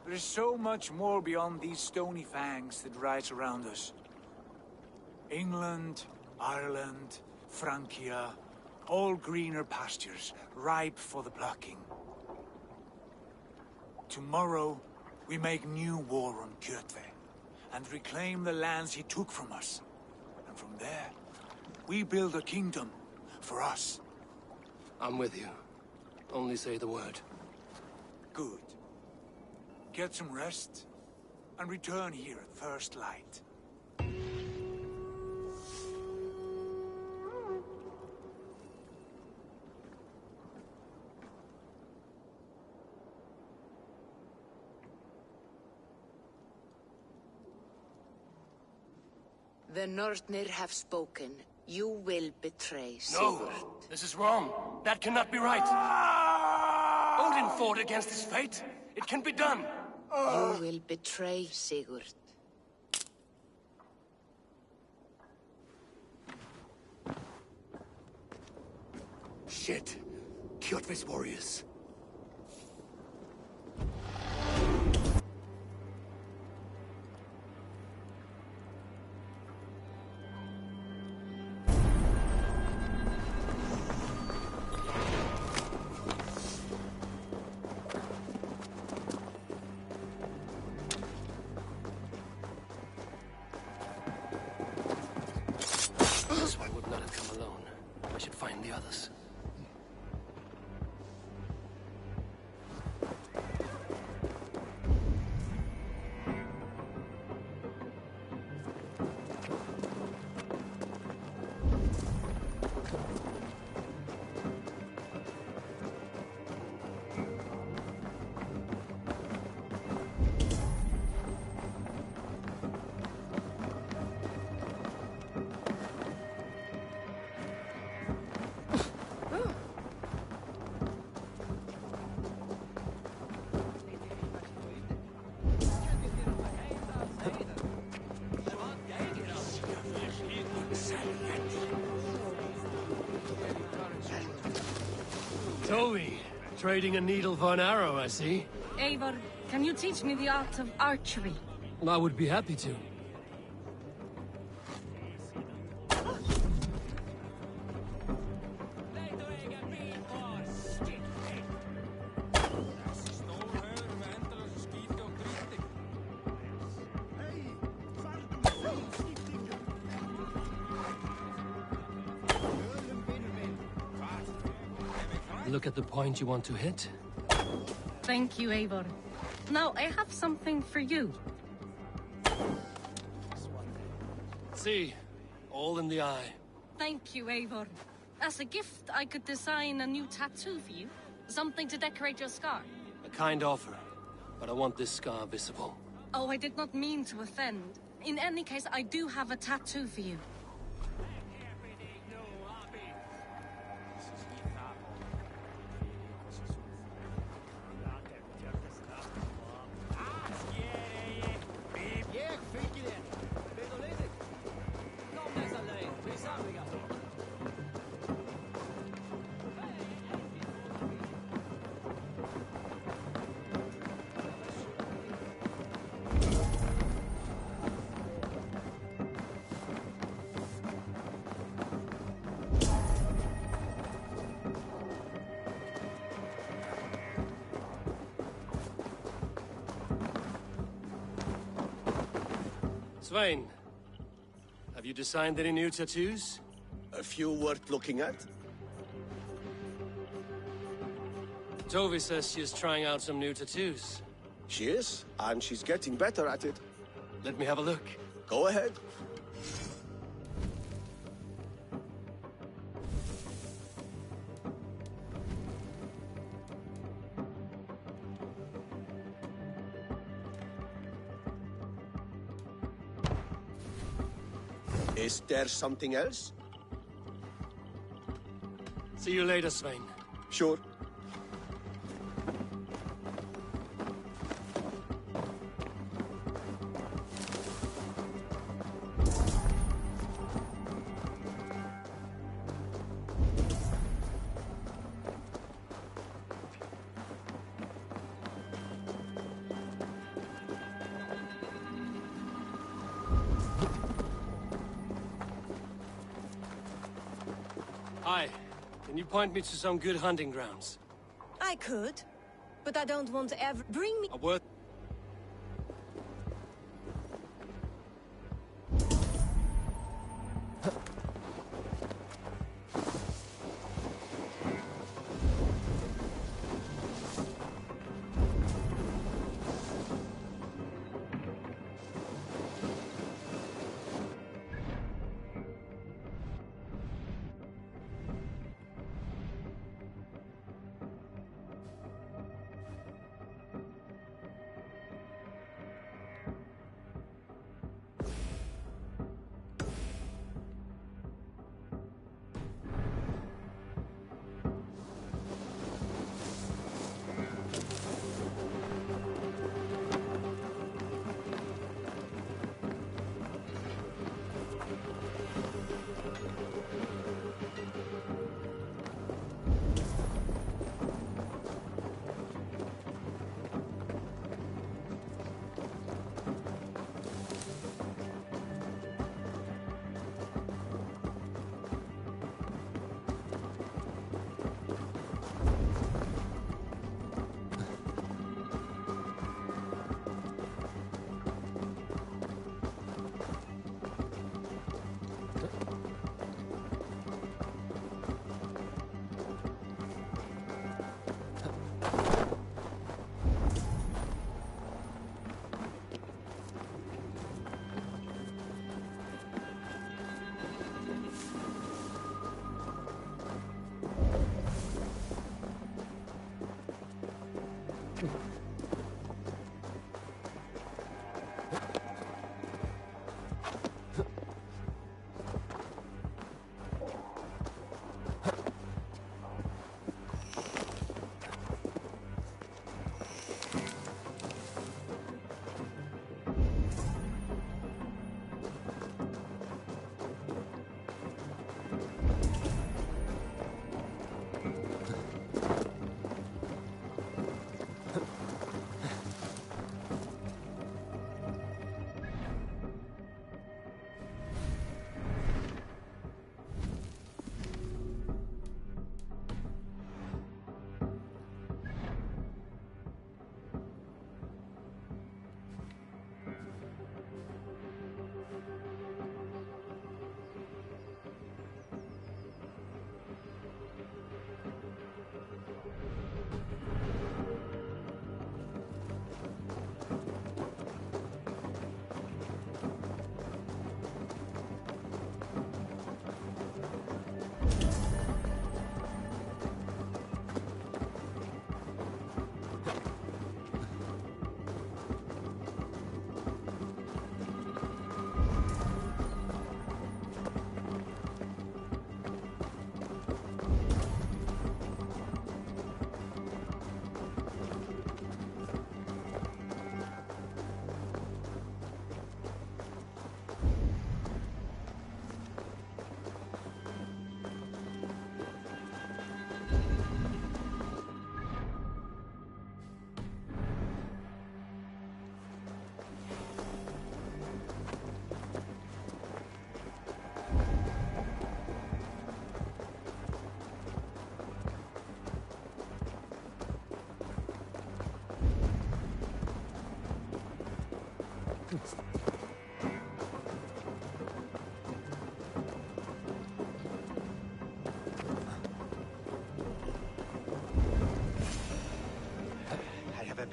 There is so much more beyond these stony fangs that rise around us. England, Ireland, Francia, all greener pastures, ripe for the plucking. Tomorrow, we make new war on Kjotve, and reclaim the lands he took from us. And from there, we build a kingdom for us. I'm with you. Only say the word. Good. Get some rest, and return here at first light. The Northnir have spoken. You will betray Sigurd. No! This is wrong. That cannot be right. Odin fought against his fate. It can be done. You will betray Sigurd. Shit. Kjotve's warriors. So I would not have come alone. I should find the others. Toby, trading a needle for an arrow, I see. Eivor, can you teach me the art of archery? I would be happy to. Look at the point you want to hit. Thank you, Eivor. Now, I have something for you. See, all in the eye. Thank you, Eivor. As a gift, I could design a new tattoo for you. Something to decorate your scar. A kind offer, but I want this scar visible. Oh, I did not mean to offend. In any case, I do have a tattoo for you. Svein, have you designed any new tattoos? A few worth looking at? Tovi says she is trying out some new tattoos. She is, and she's getting better at it. Let me have a look. Go ahead. Is there something else? See you later, Svein. Sure. Hi. Can you point me to some good hunting grounds? I could, but I don't want to ever bring me. A word.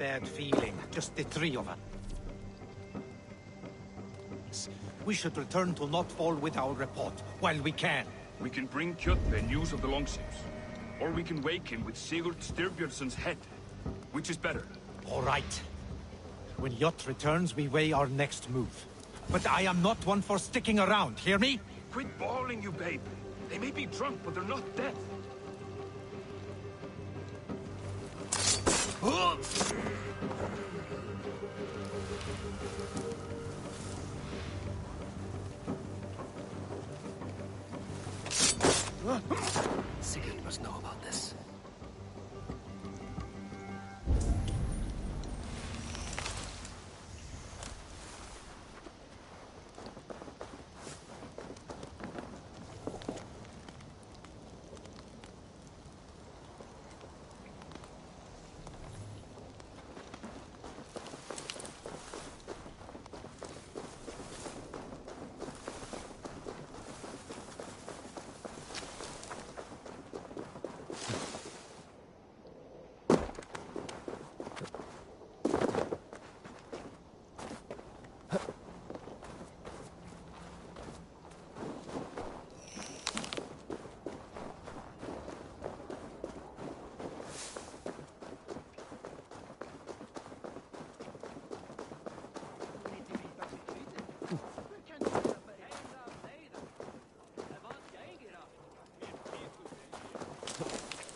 bad feeling, just the three of us. We should return to Notfall with our report, while we can. We can bring Kjotve news of the longships. Or we can wake him with Sigurd Styrbjörnsson's head. Which is better? All right. When Jot returns, we weigh our next move. But I am not one for sticking around, hear me? Quit bawling, you babe. They may be drunk, but they're not dead. Sigurd must know about this.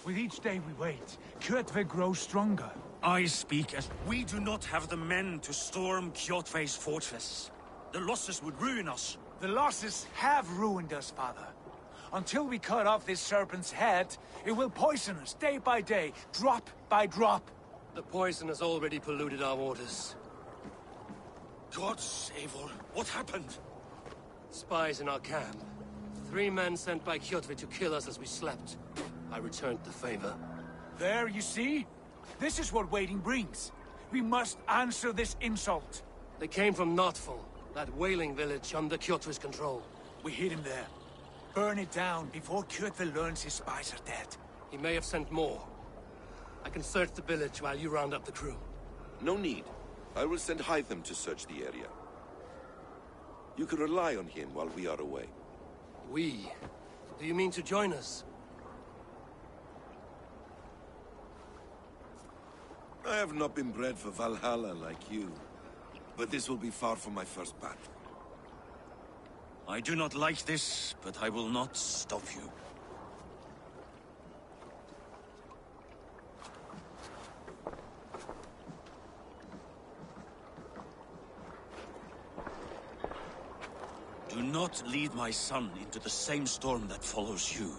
With each day we wait, Kjotve grows stronger. I speak as we do not have the men to storm Kjotve's fortress. The losses would ruin us. The losses have ruined us, father. Until we cut off this serpent's head, it will poison us day by day, drop by drop. The poison has already polluted our waters. God save her. What happened? Spies in our camp. 3 men sent by Kjotve to kill us as we slept. I returned the favor. There, you see? This is what waiting brings. We must answer this insult. They came from Notfall, that whaling village under Kjotve's control. We hid him there. Burn it down before Kjotve learns his spies are dead. He may have sent more. I can search the village while you round up the crew. No need. I will send Hytham to search the area. You can rely on him while we are away. We? Do you mean to join us? I have not been bred for Valhalla like you, but this will be far from my first battle. I do not like this, but I will not stop you. Do not lead my son into the same storm that follows you.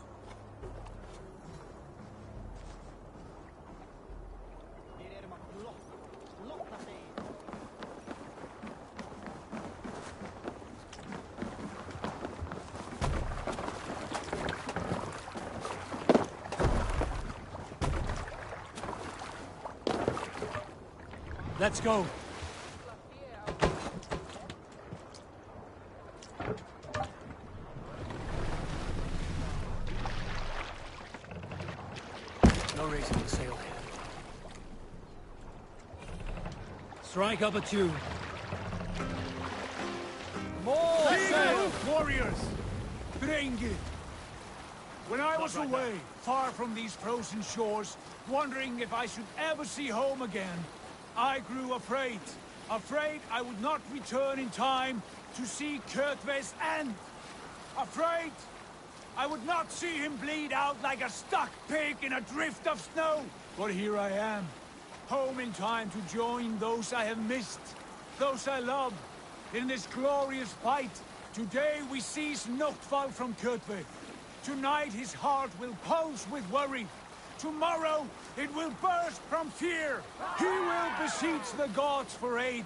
Let's go. No raising the sail here. Strike up a tune. More sail, warriors! Bring it! When I was away, far from these frozen shores, wondering if I should ever see home again, I grew afraid. Afraid I would not return in time to see Kjotve's end. Afraid I would not see him bleed out like a stuck pig in a drift of snow. But here I am, home in time to join those I have missed, those I love, in this glorious fight. Today we seize Notfall from Kjotve. Tonight his heart will pulse with worry. Tomorrow, it will burst from fear. He will beseech the gods for aid,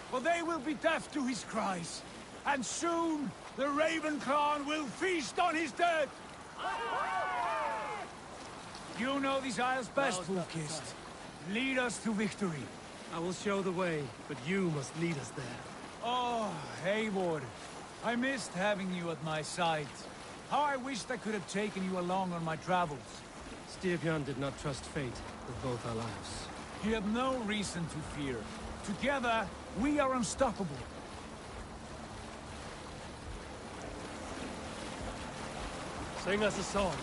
for they will be deaf to his cries. And soon, the Raven clan will feast on his dead. You know these isles best, Fulkist. Lead us to victory. I will show the way, but you must lead us there. Oh, Eivor. I missed having you at my side. How I wished I could have taken you along on my travels. Styrbjörn did not trust fate with both our lives. You have no reason to fear. Together, we are unstoppable. Sing us a song.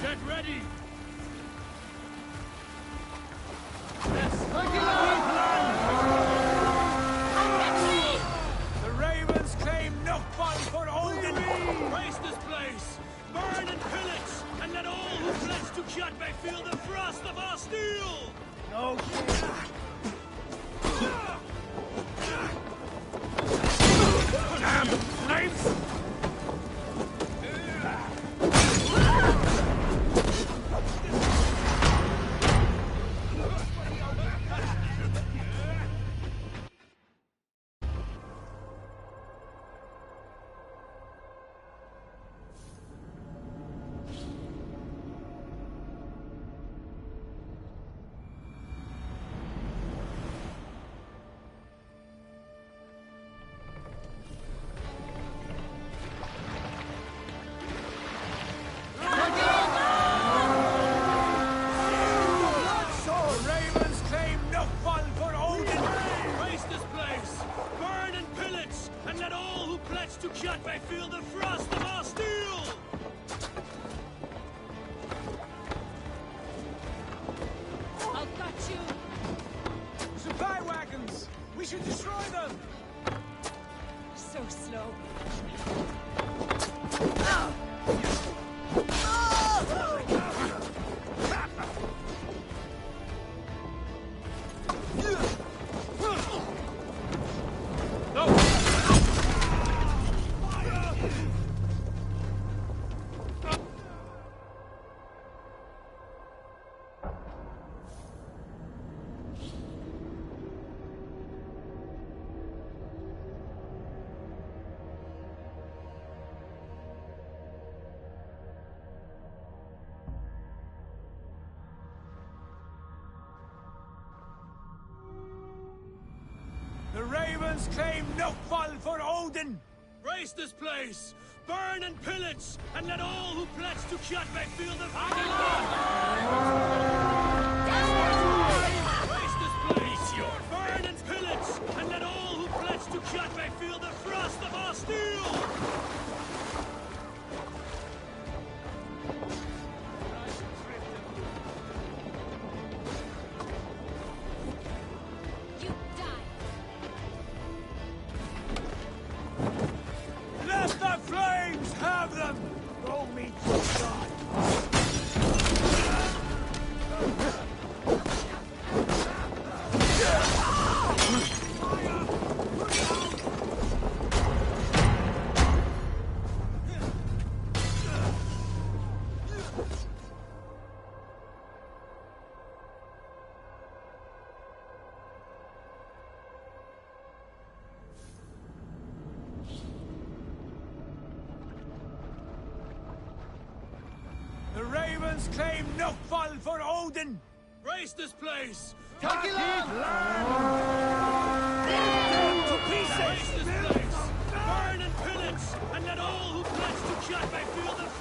Get ready! The Ravens claim no fun for Odin! Race this place! Burn and pillage! And let all who pledge to Kjotve feel the frost of our steel! No Damn flames! To Kjotve feel the frost of our steel! I'll cut you! Supply wagons! We should destroy them! So slow. The Ravens claim no fall for Odin! Race this place! Burn and pillage! And let all who pledge to Kjotve feel the Race this place! Burn and pillage! And let all who pledge to Kjotve feel the frost of our steel! Let the flames have them! Roll me to God! The Ravens claim no fall for Odin! Race this place! Take it on! To pieces! Race this place! Burn and pillage! And let all who pledge to Kjotve feel the